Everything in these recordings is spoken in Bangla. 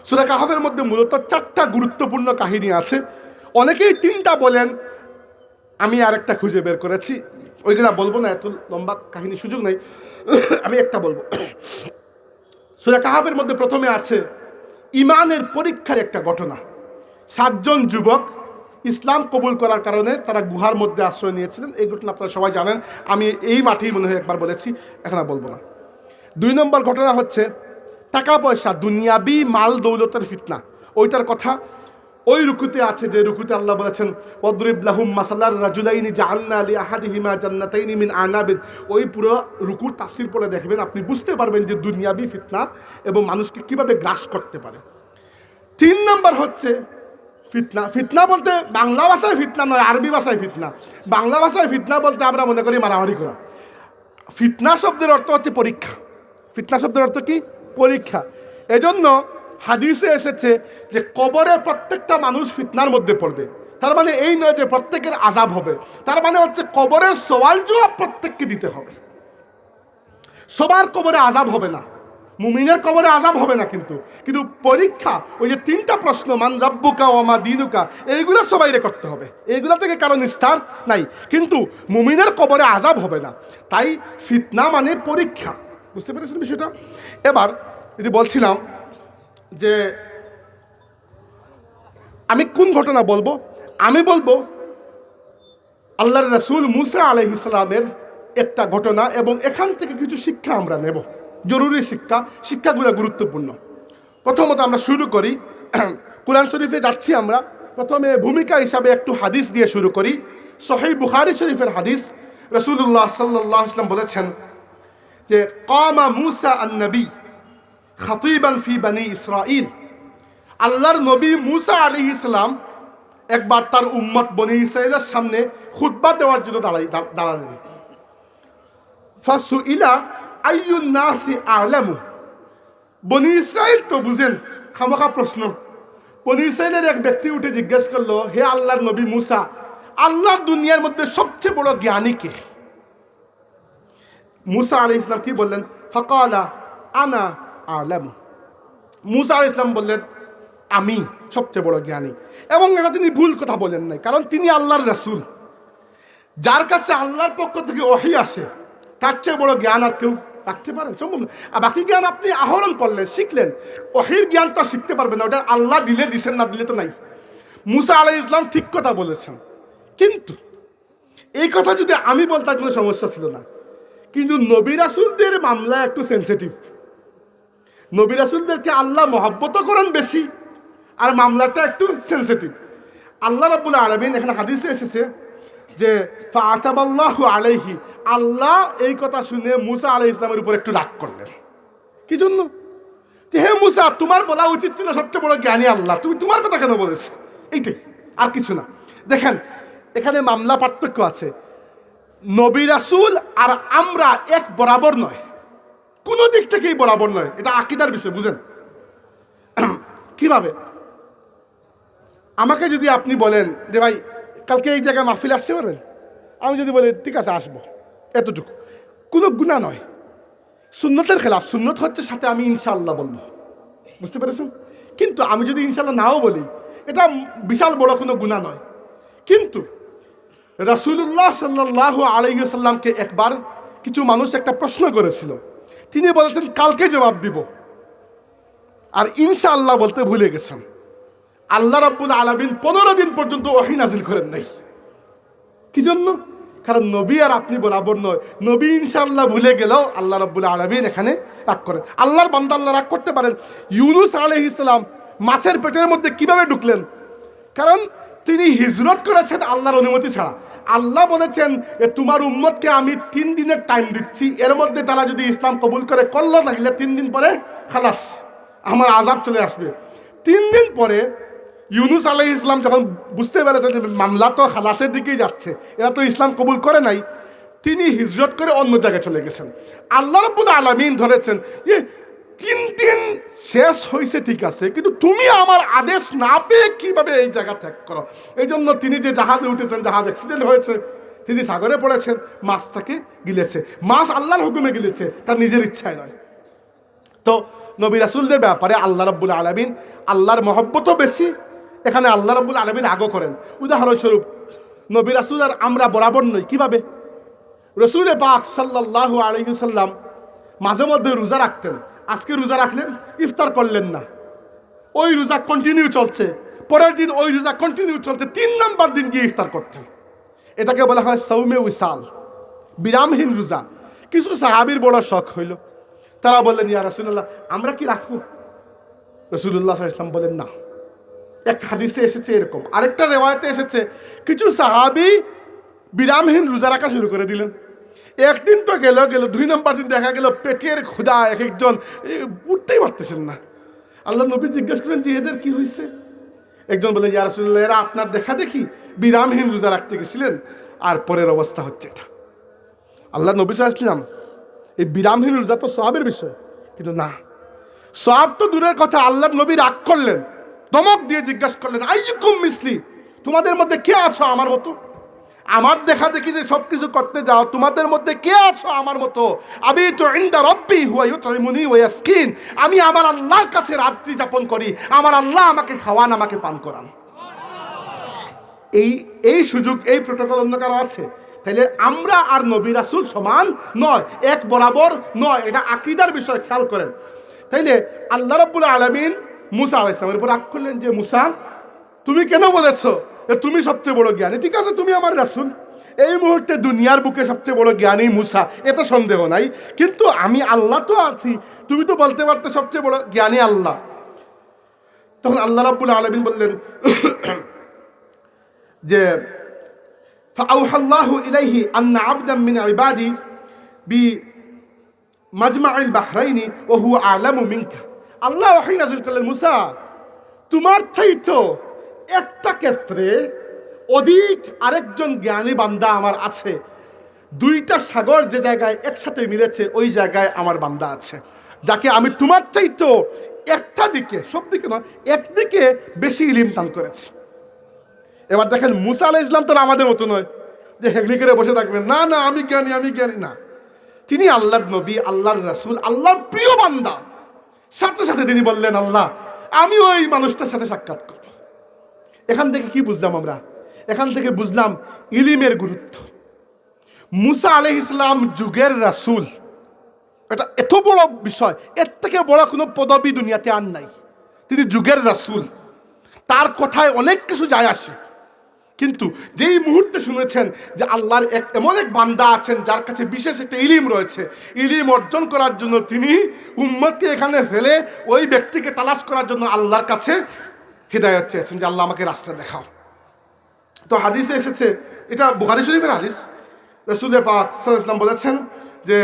সূরা কাহফের মধ্যে মূলত 4টা গুরুত্বপূর্ণ কাহিনী আছে। অনেকেই 3টা বলেন, আমি আরেকটা খুঁজে বের করেছি, ওইগুলা বলবো না, এত লম্বা কাহিনী সুযোগ নেই। আমি একটা বলবো। সূরা কাহফের মধ্যে প্রথমে আছে ইমানের পরীক্ষার একটা ঘটনা। 7 জন যুবক ইসলাম কবুল করার কারণে তারা গুহার মধ্যে আশ্রয় নিয়েছিলেন। এই ঘটনা আপনারা সবাই জানেন, আমি এই মাঠেই মনে হয় একবার বলেছি, এখন আর বলবো না। 2 নম্বর ঘটনা হচ্ছে টাকা পয়সা, দুনিয়াবি মাল দৌলতের ফিতনা। ওইটার কথা ওই রুকুতে আছে, যে রুকুতে আল্লাহ বলেছেন ওয়াদরিব লাহুম মাসালার রাজুলাইনি জাআলনা লিআহাদিহিমা জান্নাতাইনি মিন আনাবিন। ওই পুরো রুকুর তাফসীর পড়ে দেখবেন, আপনি বুঝতে পারবেন যে দুনিয়াবি ফিতনা এবং মানুষকে কিভাবে গ্রাস করতে পারে। 3 নম্বর হচ্ছে ফিতনা। ফিতনা বলতে বাংলা ভাষায় ফিতনা নয়, আরবি ভাষায় ফিতনা। বাংলা ভাষায় ফিতনা বলতে আমরা মনে করি মারামারি করা। ফিতনা শব্দের অর্থ হচ্ছে পরীক্ষা। ফিতনা শব্দের অর্থ কি? পরীক্ষা। এজন্য হাদিসে এসেছে যে কবরে প্রত্যেকটা মানুষ ফিতনার মধ্যে পড়বে। তার মানে এই নয় যে প্রত্যেকের আযাব হবে, তার মানে হচ্ছে কবরের সওয়াল জবাব প্রত্যেককে দিতে হবে। সবার কবরে আযাব হবে না, মুমিনের কবরে আযাব হবে না, কিন্তু পরীক্ষা, ওই যে 3টা প্রশ্ন, মান রাব্বুকা ওয়া মা দীনুকা, এইগুলো সবাইরে করতে হবে। এইগুলা থেকে কারো নিস্তার নাই, কিন্তু মুমিনের কবরে আযাব হবে না। তাই ফিতনা মানে পরীক্ষা। বুঝতে পেরেছেন বিষয়টা? এবার যদি বলছিলাম যে আমি কোন ঘটনা বলবো, আমি বলবো আল্লাহর রাসূল মুসা আলাইহিস সালামের একটা ঘটনা, এবং এখান থেকে কিছু শিক্ষা আমরা নেব, জরুরি শিক্ষা। শিক্ষাগুলো গুরুত্বপূর্ণ। প্রথমত আমরা শুরু করি, কুরআন শরীফে যাচ্ছি আমরা। প্রথমে ভূমিকা হিসাবে একটু হাদিস দিয়ে শুরু করি। সহিহ বুখারী শরীফের হাদিস, রাসূলুল্লাহ সাল্লাল্লাহু আলাইহি ওয়াসাল্লাম বলেছেন যে কামা মুসা আন-নবী খাতিবান ফি বনি ইসরাঈল। আল্লাহর নবী মুসা আলাইহিস সালাম একবার তার উম্মত বনি ইসরাঈলের সামনে খুতবা দেওয়ার জন্য দাঁড়ালেন। ফাসুইলা আইয়ুন নাসি আ'লামু। বনি ইসরাঈল তো বুঝেন, খামোখা প্রশ্ন। বনি ইসরাঈলের এক ব্যক্তি উঠে জিজ্ঞেস করলো, হে আল্লাহর নবী মুসা, আল্লাহর দুনিয়ার মধ্যে সবচেয়ে বড় জ্ঞানী কে? মুসা আলাইহিস সালাম কি বললেন? ফাকালা আনা আ'লামু। মুসা আলাইহিস সালাম বললেন, আমি সবচেয়ে বড় জ্ঞানী। এবং এটা তিনি ভুল কথা বলেন নাই, কারণ তিনি আল্লাহর রাসূল। যার কাছে আল্লাহর পক্ষ থেকে ওহী আসে, তার চেয়ে বড় জ্ঞান আর কেউ রাখতে পারেন? সম্ভব না। আর বাকি জ্ঞান আপনি আহরণ করলেন, শিখলেন, ওহীর জ্ঞানটা শিখতে পারবেন না। ওটা আল্লাহ দিলে দিছেন, না দিলে তো নাই। মুসা আলাইহিস সালাম ঠিক কথা বলেছেন, কিন্তু এই কথা যদি আমি বলতাম কোনো সমস্যা ছিল না। কিন্তু নবী রাসূলদের মামলা একটু সেনসিটিভ। নবী রাসূলদেরকে আল্লাহ মহব্বতও করেন বেশি, আর মামলাটা একটু সেনসিটিভ। আল্লাহ রাব্বুল আলামিন, এখানে হাদিসে এসেছে যে ফাআতাবাল্লাহু আলাইহি, আল্লাহ এই কথা শুনে মুসা আলাইহিস সালামের উপর একটু রাগ করলেন। কি জন্য? যে হে মুসা, তোমার বলা উচিত ছিল সবচেয়ে বড় জ্ঞানী আল্লাহ, তুমি তোমার কথা কেন বলেছো? এইটাই, আর কিছু না। দেখেন এখানে মামলা পার্থক্য আছে। নবী রাসূল আর আমরা এক বরাবর নয়, কোনো দিক থেকেই বরাবর নয়। এটা আকীদার বিষয়, বুঝেন কিভাবে? আমাকে যদি আপনি বলেন যে ভাই কালকে এই জায়গায় মাহফিল আসতে পারবেন, আমি যদি বলি ঠিক আছে আসবো, এতটুকু কোনো গুনাহ নয়। সুন্নতের খেলাফ। সুন্নত হচ্ছে সাথে আমি ইনশাআল্লাহ বলবো, বুঝতে পেরেছেন? কিন্তু আমি যদি ইনশাআল্লাহ নাও বলি, এটা বিশাল বড় কোনো গুনাহ নয়। কিন্তু রাসূলুল্লাহ সাল্লাল্লাহু আলাইহি ওয়াসাল্লামকে একবার কিছু মানুষ একটা প্রশ্ন করেছিল, তিনি বলেছেন কালকে জবাব দিব, আর ইনশাআল্লাহ বলতে ভুলে গেছেন। আল্লাহ রাব্বুল আলামিন 15 দিন পর্যন্ত ওহী নাযিল করেন নাই। কি জন্য? কারণ নবী আর আপনি বরাবর নয়। নবী ইনশাআল্লাহ ভুলে গেলেও আল্লাহ রাব্বুল আলামিন এখানে রাগ করেন। আল্লাহর বান্দা আল্লাহ রাগ করতে পারেন। ইউনূস আলাইহিস সালাম মাছের পেটের মধ্যে কিভাবে ঢুকলেন? কারণ তিনি হিজরত করেছেন আল্লাহর অনুমতি ছাড়া। আল্লাহ বলেছেন তোমার উম্মতকে আমি 3 দিনের টাইম দিচ্ছি, এর মধ্যে তারা যদি ইসলাম কবুল করে করলো, তাহলে 3 দিন পরে খালাস, আমার আযাব চলে আসবে। 3 দিন পরে ইউনূস আলাইহিস সালাম যখন বুঝতে পেরেছেন যে মামলা তো খালাসের দিকেই যাচ্ছে, এরা তো ইসলাম কবুল করে নাই, তিনি হিজরত করে অন্য জায়গায় চলে গেছেন। আল্লাহ রাব্বুল আলামিন ধরেছেন যে 3 দিন শেষ হয়েছে ঠিক আছে, কিন্তু তুমি আমার আদেশ না পেয়ে কিভাবে এই জায়গা ত্যাগ করো? এই জন্য তিনি যে জাহাজে উঠেছেন, জাহাজ অ্যাক্সিডেন্ট হয়েছে, তিনি সাগরে পড়েছেন, মাছ তাকে গিলেছে। মাছ আল্লাহর হুকুমে গিলেছে, তার নিজের ইচ্ছায় নয়। তো নবী রাসূলদের ব্যাপারে আল্লাহ রাব্বুল আলামিন আল্লাহর মহব্বতও বেশি, এখানে আল্লাহ রাব্বুল আলামিন আগো করেন। উদাহরণস্বরূপ নবী রাসূল আর আমরা বরাবর নই। কিভাবে? রসুল পাক সাল্লাল্লাহু আলাইহি ওয়াসাল্লাম মাঝে মধ্যে রোজা রাখতেন। আজকে রোজা রাখলেন, ইফতার করলেন না, ওই রোজা কন্টিনিউ চলছে, পরের দিন ওই রোজা কন্টিনিউ চলছে, 3 নাম্বার দিন গিয়ে ইফতার করতেন। এটাকে বলা হয় সাউমে উইসাল, বিরামহীন রোজা। কিছু সাহাবীর বড় শখ হইল, তারা বললেন ইয়া রাসূলুল্লাহ আমরা কি রাখবো? রাসূলুল্লাহ সাল্লাল্লাহু আলাইহি ওয়াসাল্লাম বলেন না। একটা হাদিসে এসেছে এরকম, আরেকটা রেওয়ায়েতে এসেছে কিছু সাহাবী বিরামহীন রোজা রাখা শুরু করে দিলেন। একদিন তো গেল, 2 নম্বর দিন দেখা গেল পেটের ক্ষুধা এক একজন উঠতেই পারতেছেন না। আল্লাহ নবী জিজ্ঞেস করেন যে এদের কি হয়েছে? একজন বলে ইয়া রাসূলুল্লাহ এরা আপনার দেখা দেখি বিরামহীন রোজা রাখতে গেছিলেন আর পরের অবস্থা হচ্ছে এটা। আল্লাহ নবী সাল্লাল্লাহু আলাইহি ওয়াসাল্লাম এই বিরামহীন রোজা তো সওয়াবের বিষয়, কিন্তু না, সওয়াব তো দূরের কথা, আল্লাহ নবী রাগ করলেন, ধমক দিয়ে জিজ্ঞাসা করলেন আইয়ুকুম মিসলি, তোমাদের মধ্যে কে আছো আমার মতো? আমার দেখা দেখি যে সব কিছু করতে যাও, তোমাদের মধ্যে কে আছো আমার মতো? আবিতু ইনদা রাব্বি হুয়া ইউতঈমুনি ওয়া ইয়াসকিন, আমি আমার আল্লাহর কাছে রাত্রি যাপন করি, আমার আল্লাহ আমাকে খাওয়ান, আমাকে পান করান। এই সুযোগ, এই প্রটোকল অন্য কারো আছে? তাইলে আমরা আর নবী রাসূল সমান নয়, এক বরাবর নয়, এটা আকীদার বিষয়, খেয়াল করেন। তাইলে আল্লাহ রাব্বুল আলামিন মুসা আলাইহিস সালামের উপর রাগ করলেন যে মুসা তুমি কেন বলেছো তুমি সবচেয়ে বড় জ্ঞানী? ঠিক আছে তুমি আমার রাসূল, এই মুহূর্তে দুনিয়ার বুকে সবচেয়ে বড় জ্ঞানী মুসা, এতে সন্দেহ নাই, কিন্তু আমি আল্লাহ তো আছি, তুমি তো বলতে পারতে সবচেয়ে বড় জ্ঞানী আল্লাহ। তখন আল্লাহ রাব্বুল আলামিন বললেন যে ফাআউহাল্লাহু ইলাইহি আন্না আবদাম মিন ইবাদি বি মাজমাইল বাহরাইনি ওয়া হুয়া আ'লামু মিনকা। আল্লাহ ওহী নাযিল করলেন মুসা তোমার চাইতো একটা ক্ষেত্রে অধিক আরেকজন জ্ঞানী বান্দা আমার আছে, 2টা সাগর যে জায়গায় একসাথে মিলেছে ওই জায়গায় আমার বান্দা আছে, যাকে আমি তোমার চাইতো একটা দিকে, সব দিকে নয়, একদিকে বেশি ইলম দান করেছি। এবার দেখেন মুসা আলাইহিস সালাম তো আমাদের মতো নয় যে হেগলি করে বসে থাকবেন, না না আমি জ্ঞানী আমি জ্ঞানী না, তিনি আল্লাহর নবী, আল্লাহর রাসূল, আল্লাহর প্রিয় বান্দা। সাথে সাথে তিনি বললেন আল্লাহ আমি ওই মানুষটার সাথে সাক্ষাৎ করব। এখান থেকে কি বুঝলাম আমরা? এখান থেকে বুঝলাম ইলিমের গুরুত্ব। মুসা আলাইহিস সালাম যুগের রাসূল, এটা এত বড় বিষয়, এর থেকে বড় কোনো পদবি দুনিয়াতে আর নাই। তিনি যুগের রাসূল, তার কথায় অনেক কিছু যায় আসে, কিন্তু যেই মুহূর্তে শুনেছেন যে আল্লাহর এমন এক বান্দা আছেন যার কাছে বিশেষ একটা ইলিম রয়েছে, ইলিম অর্জন করার জন্য তিনি উম্মতকে এখানে ফেলে ওই ব্যক্তিকে তালাশ করার জন্য আল্লাহর কাছে হিদায়াত চেয়েছেন যে আল্লাহ আমাকে রাস্তা দেখাও। তো হাদিসে এসেছে, এটা বুখারী শরীফের হাদিস, রাসূল পাক সাল্লাল্লাহু আলাইহি ওয়াসাল্লাম বলেছেন যে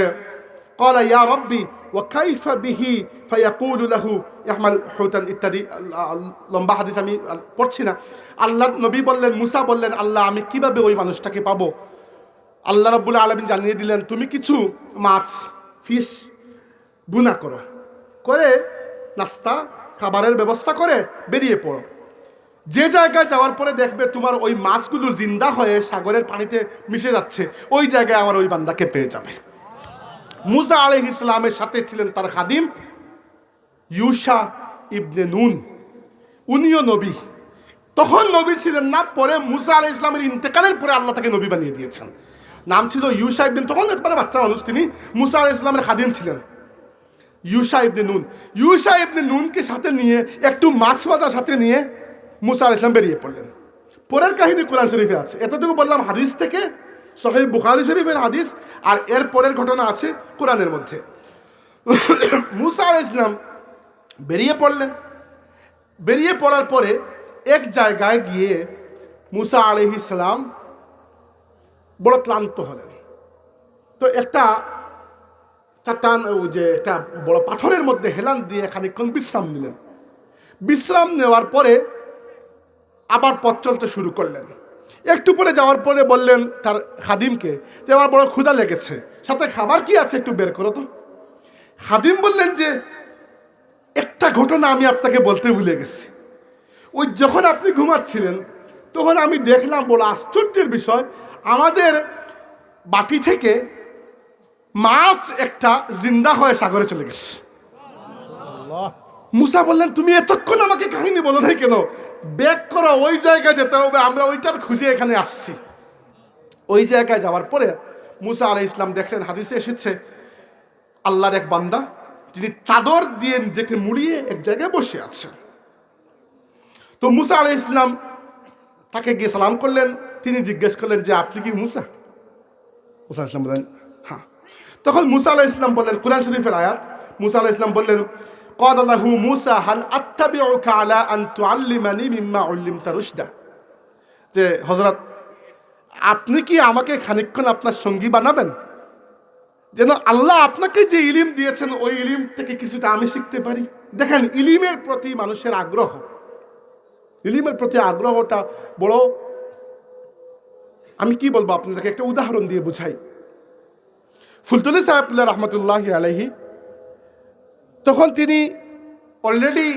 ক্বালা ইয়া রাব্বি ওয়া কাইফা বিহি ফায়াকুলু লাহু ইয়াহমাল হুতান ইত্যাদি, লম্বা হাদিস আমি পড়ছি না। আল্লাহর নবী বললেন, মুসা বললেন আল্লাহ আমি কিভাবে ওই মানুষটাকে পাবো? আল্লাহ রাব্বুল আলামিন জানিয়ে দিলেন তুমি কিছু মাছ ফিশ বুনা করো, করে নাস্তা খাবারের ব্যবস্থা করে বেরিয়ে পড়ো, যে জায়গায় যাওয়ার পরে দেখবে তোমার ওই মাছগুলো জিন্দা হয়ে সাগরের পানিতে মিশে যাচ্ছে, ওই জায়গায় আমার ওই বান্দাকে পেয়ে যাবে। মুসা আলাইহিস সালামের সাথে ছিলেন তার খাদিম ইউশা ইবনে নুন, উনিও নবী, তখন নবী ছিলেন না, পরে মুসা আলাইহিস সালামের ইন্তেকালের পরে আল্লাহ তাকে নবী বানিয়ে দিয়েছেন। নাম ছিল ইউশা ইবনে, তখন একবারে বাচ্চা মানুষ, তিনি মুসা আলাইহিস সালামের খাদিম ছিলেন ইউশা ইবনে নুন। ইউশা ইবনে নুনকে সাথে নিয়ে একটু মাছ ভাজা সাথে নিয়ে মুসা আলাইহিস সালাম বেরিয়ে পড়লেন। পরের কাহিনী কোরআন শরীফে আছে, এতটুকু বললাম হাদিস থেকে, সহিহ বুখারী শরীফের হাদিস, আর এর পরের ঘটনা আছে কোরআনের মধ্যে। মুসা আলাইহিস সালাম বেরিয়ে পড়লেন, বেরিয়ে পড়ার পরে এক জায়গায় গিয়ে মুসা আলাইহিস সালাম বড় ক্লান্ত হলেন। তো একটা চাটান, যে একটা বড় পাথরের মধ্যে হেলান দিয়ে খানিকক্ষণ বিশ্রাম নিলেন। বিশ্রাম নেওয়ার পরে আবার পথ চলতে শুরু করলেন। একটু পরে যাওয়ার পরে বললেন তার খাদিমকে যে আমার বড় ক্ষুধা লেগেছে, সাথে খাবার কি আছে একটু বের করো তো। খাদিম বললেন যে একটা ঘটনা আমি আপনাকে বলতে ভুলে গেছি, ওই যখন আপনি ঘুমাচ্ছিলেন তখন আমি দেখলাম, বড় আশ্চর্যের বিষয়, আমাদের বাটি থেকে মাছ একটা জিন্দা হয়ে সাগরে চলে গেছে। মুসা বললেন, তুমি এতক্ষণ আমাকে কাহিনী বলো নাই কেন? ব্যাক করো, ওই জায়গায় যেতে হবে, আমরা ওইটার খুঁজে এখানে আসছি। ওই জায়গায় যাওয়ার পরে মুসা আলাইহিস সালাম দেখলেন, হাদিসে এসেছে, আল্লাহর এক বান্দা যিনি চাদর দিয়ে নিজেকে মুড়িয়ে এক জায়গায় বসে আছেন। তো মুসা আলাইহিস সালাম তাকে গিয়ে সালাম করলেন। তিনি জিজ্ঞেস করলেন যে, আপনি কি মুসা? মুসা আলাইহিস সালাম বললেন, হ্যাঁ। তখন মুসা আলাইহিস সালাম বললেন, কুরআন শরীফের আয়াত, মুসা আলাইহিস সালাম বললেন, ক্বালা লাহু মুসা হাল আত্তাবিউকা আলা আন তুআল্লিমানি মিম্মা উল্লিমতা রুশদা, যে হযরত, আপনি কি আমাকে খানিকক্ষণ আপনার সঙ্গী বানাবেন, যেন আল্লাহ আপনাকে যে ইলিম দিয়েছেন ওই ইলিম থেকে কিছুটা আমি শিখতে পারি। দেখেন, ইলিমের প্রতি মানুষের আগ্রহ, ইলিমের প্রতি আগ্রহটা বড়। আমি কি বলবো আপনাদেরকে, একটা উদাহরণ দিয়ে বুঝাই। ফুলতলি সাহেবুল্লাহ রহমতুল্লাহি আলাইহি, তখন তিনি অলরেডি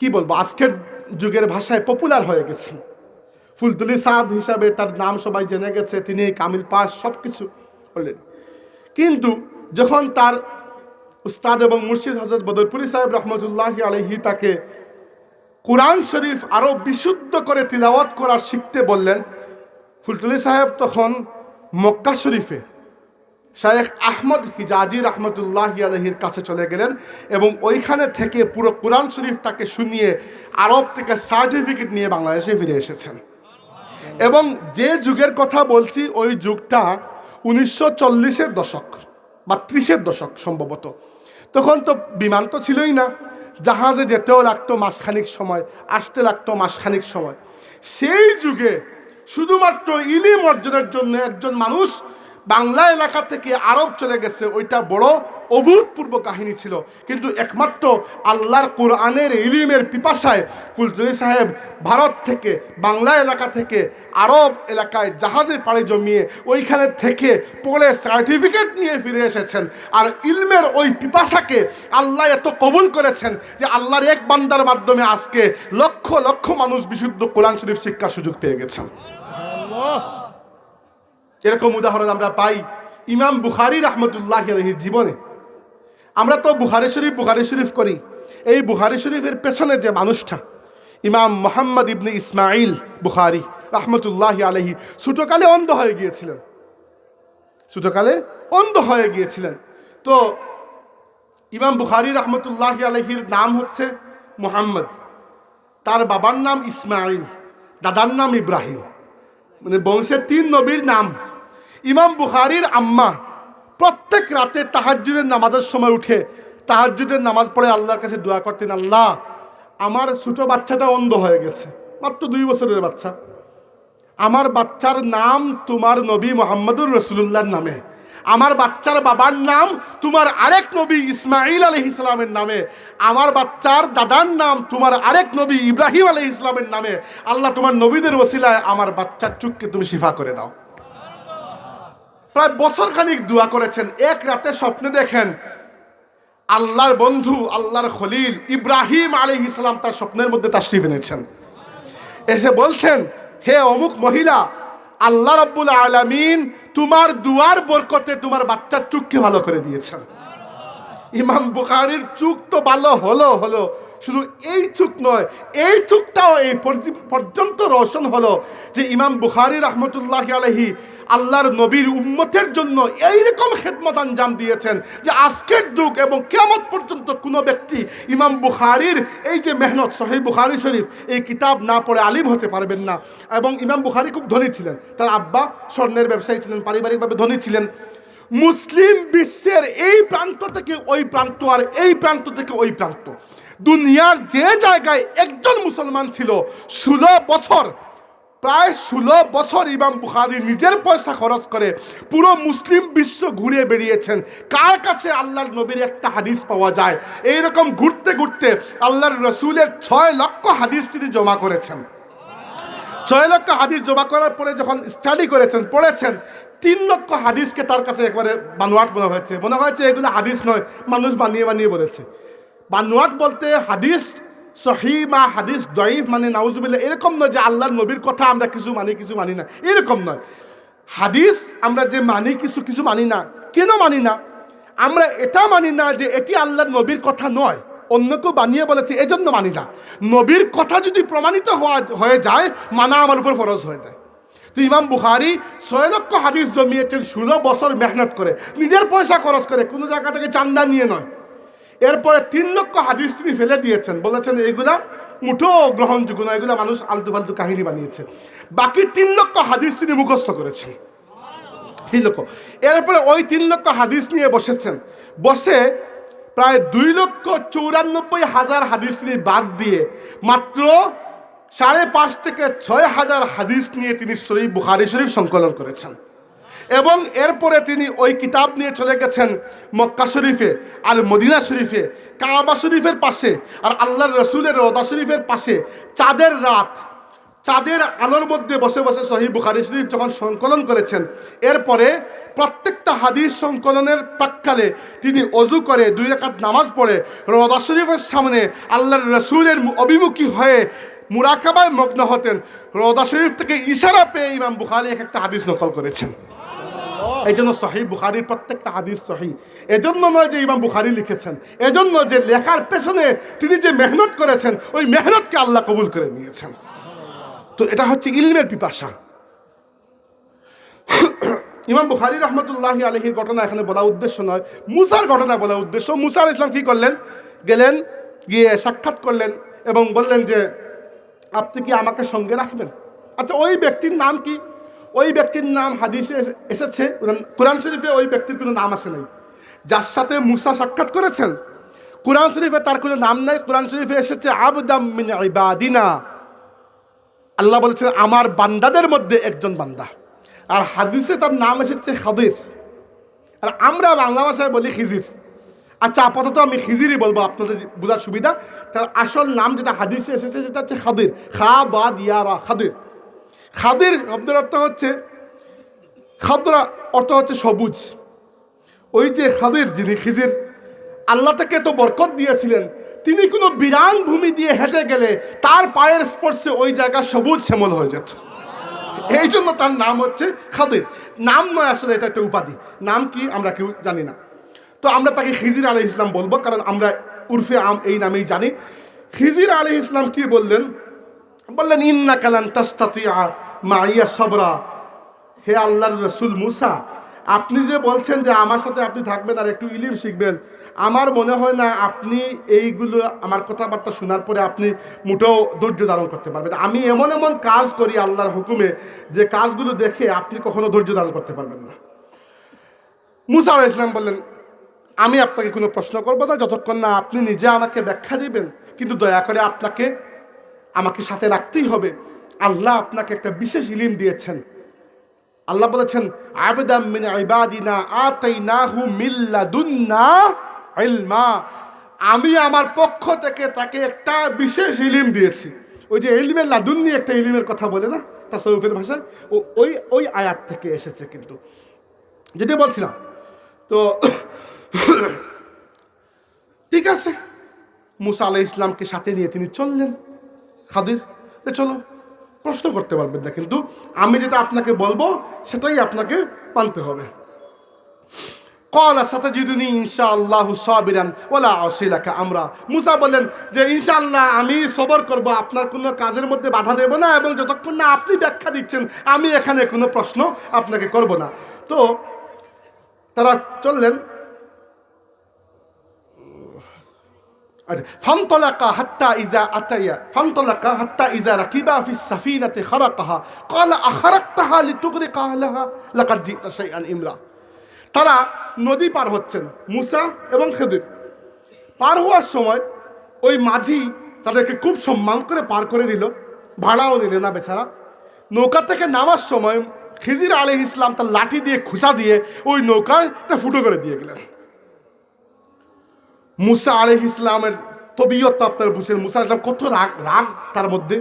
কি বলবো, আজকের যুগের ভাষায় পপুলার হয়ে গেছেন। ফুলতলি সাহেব হিসাবে তার নাম সবাই জেনে গেছে, তিনি কামিল পাস সব কিছু অলরেডি। কিন্তু যখন তার উস্তাদ এবং মুর্শিদ হযরত বদরপুরি সাহেব রহমতুল্লাহি আলাইহি তাকে কুরআন শরীফ আরো বিশুদ্ধ করে তিলাওয়াত করার শিখতে বললেন, ফুলতলি সাহেব তখন মক্কা শরীফে শায়েখ আহমদ হিজাজি রহমতুল্লাহি আলাইহির কাছে চলে গেলেন এবং ওইখানে থেকে পুরো কুরআন শরীফ তাকে শুনিয়ে আরব থেকে সার্টিফিকেট নিয়ে বাংলাদেশে ফিরে এসেছেন। এবং যে যুগের কথা বলছি, ওই যুগটা 1940-এর দশক বা 30-এর দশক সম্ভবত। তখন তো বিমান তো ছিলই না, জাহাজে যেতেও লাগতো মাসখানিক সময়, আসতে লাগতো মাসখানিক সময়। সেই যুগে শুধুমাত্র ইলম অর্জনের জন্য একজন মানুষ বাংলা এলাকা থেকে আরব চলে গেছে, ওইটা বড় অভূতপূর্ব কাহিনী ছিল। কিন্তু একমাত্র আল্লাহর কোরআনের ইলিমের পিপাসায় ফুলতলি সাহেব ভারত থেকে, বাংলা এলাকা থেকে আরব এলাকায় জাহাজে পাড়ি জমিয়ে ওইখানে থেকে পড়ে সার্টিফিকেট নিয়ে ফিরে এসেছেন। আর ইলমের ওই পিপাসাকে আল্লাহ এত কবুল করেছেন যে আল্লাহর এক বান্দার মাধ্যমে আজকে লক্ষ লক্ষ মানুষ বিশুদ্ধ কোরআন শরীফ শিক্ষার সুযোগ পেয়ে গেছেন। এরকম উদাহরণ আমরা পাই ইমাম বুখারী রাহমাতুল্লাহি আলাইহির জীবনে। আমরা তো বুখারী শরীফ করি, এই বুখারী শরীফের পেছনে যে মানুষটা, ইমাম মুহাম্মদ ইবনে ইসমাইল বুখারী রাহমাতুল্লাহি আলাইহি ছোটকালে অন্ধ হয়ে গিয়েছিলেন। তো ইমাম বুখারী রাহমাতুল্লাহি আলাইহির নাম হচ্ছে মুহাম্মদ, তার বাবার নাম ইসমাইল, দাদার নাম ইব্রাহিম, মানে বংশের 3 নবীর নাম। ইমাম বুখারীর আম্মা প্রত্যেক রাতে তাহাজ্জুদের নামাজের সময় উঠে তাহাজ্জুদের নামাজ পড়ে আল্লাহর কাছে দোয়া করতেন, আল্লাহ, আমার ছোট বাচ্চাটা অন্ধ হয়ে গেছে, মাত্র 2 বছরের বাচ্চা, আমার বাচ্চার নাম তোমার নবী মুহাম্মদুর রাসূলুল্লাহর নামে, আমার বাচ্চার বাবার নাম তোমার আরেক নবী ইসমাইল আলাইহিস সালামের নামে, আমার বাচ্চার দাদার নাম তোমার আরেক নবী ইব্রাহিম আলাইহিস সালামের নামে। আল্লাহ, তোমার নবীদের ওসিলায় আমার বাচ্চার চোখকে তুমি শিফা করে দাও। প্রায় বছর খানিক দোয়া করেছেন। এক রাতে স্বপ্নে দেখেন আল্লাহর বন্ধু, আল্লাহর খলিল ইব্রাহিম আলাইহিস সালাম তার স্বপ্নের মধ্যে তাশরীফ এনেছেন। এসে বলছেন, হে অমুক মহিলা, আল্লাহ রাব্বুল আলামিন তোমার দুয়ার বরকতে তোমার বাচ্চার চোখকে ভালো করে দিয়েছেন। ইমাম বুখারীর চোখ তো ভালো হলো, শুধু এই চোখ নয়, এই চোখটাও এই পর্যন্ত রোশন হলো যে ইমাম বুখারী রাহমাতুল্লাহি আলাইহি আল্লাহর নবীর উম্মতের জন্য এইরকম খেদমত আঞ্জাম দিয়েছেন যে আজকের যুগ এবং কিয়ামত পর্যন্ত কোনো ব্যক্তি ইমাম বুখারীর এই যে মেহনত, সহিহ বুখারী শরীফ, এই কিতাব না পড়ে আলিম হতে পারবেন না। এবং ইমাম বুখারী খুব ধনী ছিলেন, তার আব্বা স্বর্ণের ব্যবসায়ী ছিলেন, পারিবারিকভাবে ধনী ছিলেন। মুসলিম বিশ্বের এই প্রান্ত থেকে ওই প্রান্ত আর এই প্রান্ত থেকে ওই প্রান্ত, দুনিয়ার যে জায়গায় একজন মুসলমান ছিল, 16 বছর, প্রায় 16 বছর ইমাম বুখারী নিজের পয়সা খরচ করে পুরো মুসলিম বিশ্ব ঘুরে বেরিয়েছেন। কার কাছে আল্লাহর নবীর একটা হাদিস পাওয়া যায়, এইরকম ঘুরতে ঘুরতে আল্লাহর রসুলের 6 লক্ষ হাদিস তিনি জমা করেছেন। 6 লক্ষ হাদিস জমা করার পরে যখন স্টাডি করেছেন, পড়েছেন, 3 লক্ষ হাদিসকে তার কাছে একবারে বানোয়াট মনে হয়েছে এগুলো হাদিস নয়, মানুষ বানিয়ে বলেছে। বানোয়াট বলতে হাদিস সহিহ বা হাদিস দঈফ মানে নাউজুবিল্লাহ এরকম নয় যে আল্লাহর নবীর কথা আমরা কিছু মানি না, এরকম নয়। হাদিস আমরা যে মানি কিছু মানি না। কেন মানি না? আমরা এটা মানি না যে এটি আল্লাহর নবীর কথা নয়, অন্য কেউ বানিয়ে বলেছে এজন্য মানি না। নবীর কথা যদি প্রমাণিত হয়ে যায়, মানা আমার উপর ফরজ হয়ে যায়। তো ইমাম বুখারী 6 লক্ষ হাদিস জমিয়েছেন 16 বছর মেহনত করে, নিজের পয়সা খরচ করে, কোনো জায়গা থেকে চান্দা নিয়ে নয়। এরপরে 3 লক্ষ হাদিস তিনি ফেলে দিয়েছেন, বলেছেন এইগুলা মুঠো গ্রহণযোগ্য না, এগুলা মানুষ আলতু ফালতু কাহিনী বানিয়েছে। বাকি 3 লক্ষ হাদিস তিনি মুখস্থ করেছেন, 3 লক্ষ। এরপরে ওই 3 লক্ষ হাদিস নিয়ে বসেছেন, বসে প্রায় 2,94,000 হাদিস তিনি বাদ দিয়ে মাত্র 5.5 থেকে 6,000 হাদিস নিয়ে তিনি সহিহ বুখারী শরীফ সংকলন করেছেন। এবং এরপরে তিনি ওই কিতাব নিয়ে চলে গেছেন মক্কা শরীফে আর মদিনা শরীফে, কাবা শরীফের পাশে আর আল্লাহর রসুলের রওজা শরীফের পাশে চাঁদের রাত, চাঁদের আলোর মধ্যে বসে বসে সহিহ বুখারী শরীফ যখন সংকলন করেছেন, এরপরে প্রত্যেকটা হাদিস সংকলনের প্রাক্কালে তিনি অজু করে 2 রাকাত নামাজ পড়ে রওজা শরীফের সামনে আল্লাহর রসুলের অভিমুখী হয়ে মুরাকাবায় মগ্ন হতেন। রওজা শরীফ থেকে ইশারা পেয়ে ইমাম বুখারী একটা হাদিস নকল করেছেন। এই জন্য সহিহ বুখারীর প্রত্যেকটা হাদিস সহিহ। এজন্য নয় যে ইমাম বুখারী লিখেছেন, এজন্য যে লেখার পেছনে তিনি যে মেহনত করেছেন, ওই মেহনতকে আল্লাহ কবুল করে নিয়েছেন। তো এটা হচ্ছে ইলমের পিপাসা। ইমাম বুখারী রহমতুল্লাহি আলাইহির ঘটনা এখানে বলা উদ্দেশ্য নয়, মুসার ঘটনা বলা উদ্দেশ্য। মুসা আলাইহিস সালাম কি করলেন? গেলেন, গিয়ে সাক্ষাৎ করলেন এবং বললেন যে আপনি কি আমাকে সঙ্গে রাখবেন? আচ্ছা, ওই ব্যক্তির নাম কি? ওই ব্যক্তির নাম হাদিসে এসেছে, কোরআন শরীফে ওই ব্যক্তির কোনো নাম আসে নাই। যার সাথে মুসা সাক্ষাৎ করেছেন কোরআন শরীফে তার কোনো নাম নাই। কোরআন শরীফে এসেছে আবদাম মিন ইবাদিনা, আল্লাহ বলেছেন আমার বান্দাদের মধ্যে একজন বান্দা। আর হাদিসে তার নাম এসেছে খাদির, আর আমরা বাংলা ভাষায় বলি খিজির। আচ্ছা, আপাতত আমি খিজিরই বলবো আপনাদের বোঝার সুবিধা। তার আসল নাম যেটা হাদিসে এসেছে সেটা হচ্ছে খাদির, খা বা দিয়ারা, খাদির। খাদির শব্দের অর্থ হচ্ছে, খাদরা অর্থ হচ্ছে সবুজ। ওই যে খাদির, যিনি খিজির, আল্লাহ তাকে তো বরকত দিয়েছিলেন, তিনি কোনো বিরান ভূমি দিয়ে হেঁটে গেলে তার পায়ের স্পর্শে ওই জায়গা সবুজ শ্যামল হয়ে যেত। এই জন্য তার নাম হচ্ছে খাদির। নাম নয় আসলে, এটা একটা উপাধি। নাম কি আমরা কেউ জানি না। তো আমরা তাকে খিজির আলাইহিস সালাম বলবো, কারণ আমরা উর্ফে আম এই নামেই জানি। খিজির আলাইহিস সালাম কি বললেন? বললেন ইন্নাকা লান তাসতাতিয়া মাইয়া সাবরা। হে আল্লাহর রাসূল মুসা, আপনি যে বলছেন যে আমার সাথে আপনি থাকবেন আর একটু ইলম শিখবেন, আমার মনে হয় না আপনি এইগুলো আমার কথাবার্তা শোনার পরে আপনি মোটেও ধৈর্য ধারণ করতে পারবেন। আমি এমন এমন কাজ করি আল্লাহর হুকুমে, যে কাজগুলো দেখে আপনি কখনো ধৈর্য ধারণ করতে পারবেন না। মুসা আলাইহিস সালাম বললেন আমি আপনাকে কোনো প্রশ্ন করবো না যতক্ষণ না আপনি নিজে আমাকে ব্যাখ্যা দিবেন, কিন্তু দয়া করে আমাকে সাথে রাখতেই হবে। আল্লাহ আপনাকে একটা বিশেষ ইলম দিয়েছেন। আল্লাহ বলেছেন আবদাম মিন ইবাদিনা আতাইনাহু মিন লাদুন্না ইলমা, আমি আমার পক্ষ থেকে তাকে একটা বিশেষ ইলম দিয়েছি। ওই যে ইলমে লাদুন্নি একটা ইলমের কথা বলে না তাসাউফের ভাষায়, ওই আয়াত থেকে এসেছে। কিন্তু যেটা বলছিলাম, তো ঠিক আছে, মুসা আলাইহিস সালামকে সাথে নিয়ে তিনি চললেন। খাদির চলো, প্রশ্ন করতে পারবেন না, কিন্তু আমি যেটা আপনাকে বলবো সেটাই আপনাকে মানতে হবে। ক্বালা সাতাজিদুনি ইনশাআল্লাহু সাবিরান ওয়ালা আসি লাকা আমরা। মুসা বললেন যে ইনশাআল্লাহ আমি সবর করব, আপনার কোনো কাজের মধ্যে বাধা দেব না, এবং যতক্ষণ না আপনি ব্যাখ্যা দিচ্ছেন আমি এখানে কোনো প্রশ্ন আপনাকে করব না। তো তারা চললেন। فانطلقا حتى إذا ركبا في السفينة خرقها قال أخرقتها لتغرق أهلها لقد جئت شيئا إمرا। তারা নদী পার হচ্ছেন, মুসা এবং খিদির। পার হওয়ার সময় ওই মাঝি তাদেরকে খুব সম্মান করে পার করে দিল, ভাড়াও নিলে না বেচারা। নৌকা থেকে নামার সময় খিজির আলাইহিস সালাম তার লাঠি দিয়ে খুসা দিয়ে ওই নৌকার একটা ফুটো করে দিয়ে গেলেন। মুসা আলাইহিস সালামের তবিয়ত আপনার বুঝছেন, মুসা আলাইহিস সালাম কত রাগ তার মধ্যে।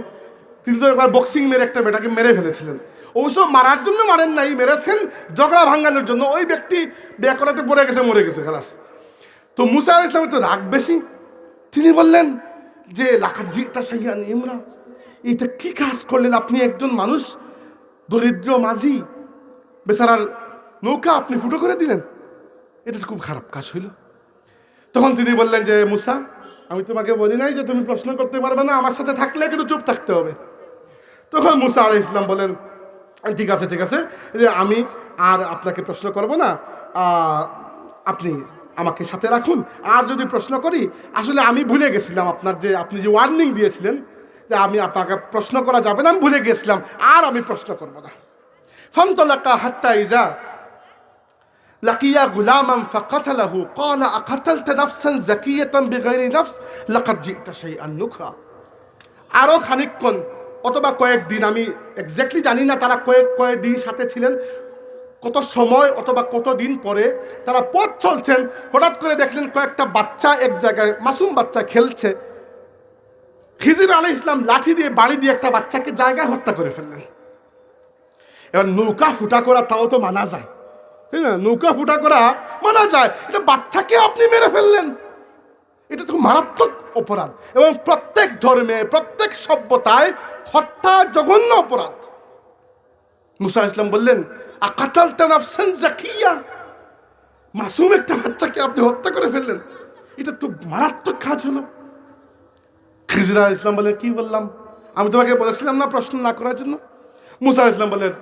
তিনি তো একবার বক্সিং মেরে একটা বেটাকে মেরে ফেলেছিলেন। অবশ্য মারার জন্য মারেন নাই, মেরেছেন ঝগড়া ভাঙানোর জন্য। ওই ব্যক্তি বেকরাতে পড়ে গেছে, মরে গেছে খালাস। তো মুসা আলাইহিস সালামের তো রাগ বেশি। তিনি বললেন যে লাকাদ জিতা শাইআন ইমরা, এটা কি কাজ করলেন আপনি? একজন মানুষ, দরিদ্র মাঝি, বেচারার নৌকা আপনি ফুটো করে দিলেন। এটা তো খুব খারাপ কাজ হইল। তখন তিনি বললেন যে মুসা, আমি তোমাকে বলি নাই যে তুমি প্রশ্ন করতে পারবে না, আমার সাথে থাকলে কিন্তু চুপ থাকতে হবে। তখন মুসা আলাইহিস সালাম বলেন, ঠিক আছে ঠিক আছে, যে আমি আর আপনাকে প্রশ্ন করব না, আপনি আমাকে সাথে রাখুন। আর যদি প্রশ্ন করি, আসলে আমি ভুলে গেছিলাম আপনি যে ওয়ার্নিং দিয়েছিলেন যে আমি আপনাকে প্রশ্ন করা যাবে না, আমি ভুলে গেছিলাম, আর আমি প্রশ্ন করব না। ফানতালাকা হাত্তা ইজা লাকিয়া গুলামান ফাকাতালাহু ক্বালা আকাতালতা নাফসান যাকিয়াতান বিগাইরি নাফস লাকাদ জিতা শাইআন নুকরা। আরও খানিকক্ষণ অথবা কয়েকদিন, আমি এক্স্যাক্টলি জানি না তারা কয়েকদিন সাথে ছিলেন, কত সময় অথবা কতদিন পরে তারা পথ চলছেন, হঠাৎ করে দেখলেন কয়েকটা বাচ্চা এক জায়গায়, মাসুম বাচ্চা খেলছে। খিজির আলাইহিস সালাম লাঠি দিয়ে বাড়ি দিয়ে একটা বাচ্চাকে জায়গায় হত্যা করে ফেললেন। এবার নৌকা ফুটা করা তাও তো মানা যায়, তাই না? নৌকা ফুটা করা মানা যায়, এটা বাচ্চাকে আপনি মেরে ফেললেন, এটা তো মারাত্মক অপরাধ। এবং প্রত্যেক ধর্মে, প্রত্যেক সভ্যতায় হত্যা জঘন্য অপরাধ। মুসা ইসলাম বললেন, আকাতালতা নাফসান যাকিয়া, মাসুম একটা বাচ্চাকে আপনি হত্যা করে ফেললেন, এটা তো মারাত্মক কাজ হলো। খিজির আলাইহিস সালাম বললেন, কি বললাম? আমি তোমাকে বলেছিলাম না প্রশ্ন না করার জন্য? মুসা আলাইহিস সালাম বললেন,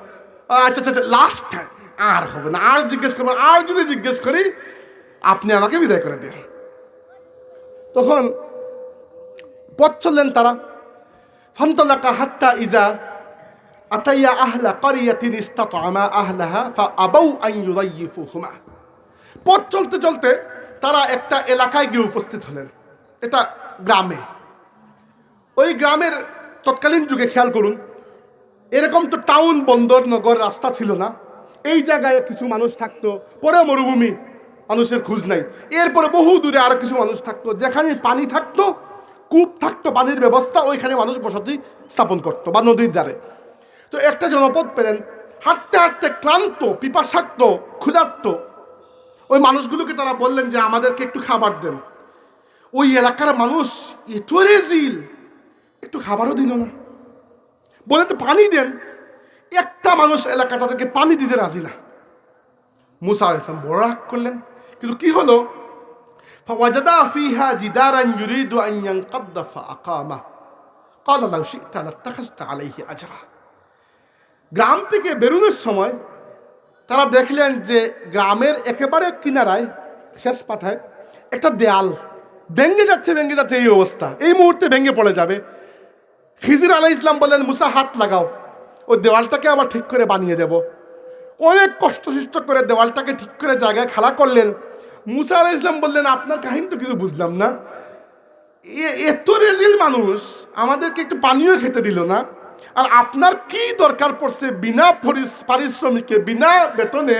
আচ্ছা আচ্ছা, লাস্ট টাইম, আর হবে না, আর জিজ্ঞেস করবো, আর যদি জিজ্ঞেস করি আপনি আমাকে বিদায় করে দিন। তখন পথ চললেন তারা। ফানতালাকা হাত্তা ইজা আতাইয়া আহলা ক্বরিয়াতিন ইসতাতআমা আহলাহা ফাআবাউ আন ইউযায়্যিফুহুমা। পথ চলতে চলতে তারা একটা এলাকায় গিয়ে উপস্থিত হলেন। এটা গ্রামে। ওই গ্রামের তৎকালীন যুগে খেয়াল করুন, এরকম তো টাউন, বন্দর, নগর রাস্তা ছিল না। এই জায়গায় কিছু মানুষ থাকতো, পরে মরুভূমি, মানুষের খোঁজ নাই। এরপরে বহু দূরে আরো কিছু মানুষ থাকতো, যেখানে পানি থাকতো, কূপ থাকতো, পানির ব্যবস্থা, ওইখানে মানুষ বসতি স্থাপন করতো, বা নদীর ধারে। তো একটা জনপদ পেলেন, হাঁটতে হাঁটতে ক্লান্ত, পিপাসার্ত, ক্ষুধার্ত। ওই মানুষগুলোকে তারা বললেন যে আমাদেরকে একটু খাবার দেন। ওই এলাকার মানুষ এত রেজিল, একটু খাবারও দিল না, বলে তো পানি দেন। একটা মানুষ এলাকা তাদেরকে পানি দিতে রাজি না। মুসা আলাইহিস সালাম বড় রাগ করলেন, কিন্তু কি হলো? ফাওয়াজাদা ফিহা জিদারান ইউরিদু আন ইয়ানকাদ্দা ফাআকামা ক্বালা লাউ শি'তা লাত্তাখাযতা আলাইহি আজরা। গ্রাম থেকে বেরোনোর সময় তারা দেখলেন যে গ্রামের একেবারে কিনারায়, শেষ পাথায় একটা দেয়াল ভেঙে যাচ্ছে, এই অবস্থা, এই মুহূর্তে ভেঙে পড়ে যাবে। খিজির আলাইহিস সালাম বললেন, মুসা হাত লাগাও, ওই দেওয়ালটাকে আবার ঠিক করে বানিয়ে দেব। অনেক কষ্টসিষ্ট করে দেওয়ালটাকে ঠিক করে জায়গায় খাড়া করলেন। মুসা আলাইহিস সালাম বললেন, আপনার কাহিনী তো কিছু বুঝলাম না, এত রেজিল মানুষ আমাদেরকে একটু পানিও খেতে দিল না, আর আপনার কি দরকার পড়ছে বিনা পারিশ্রমিকে, বিনা বেতনে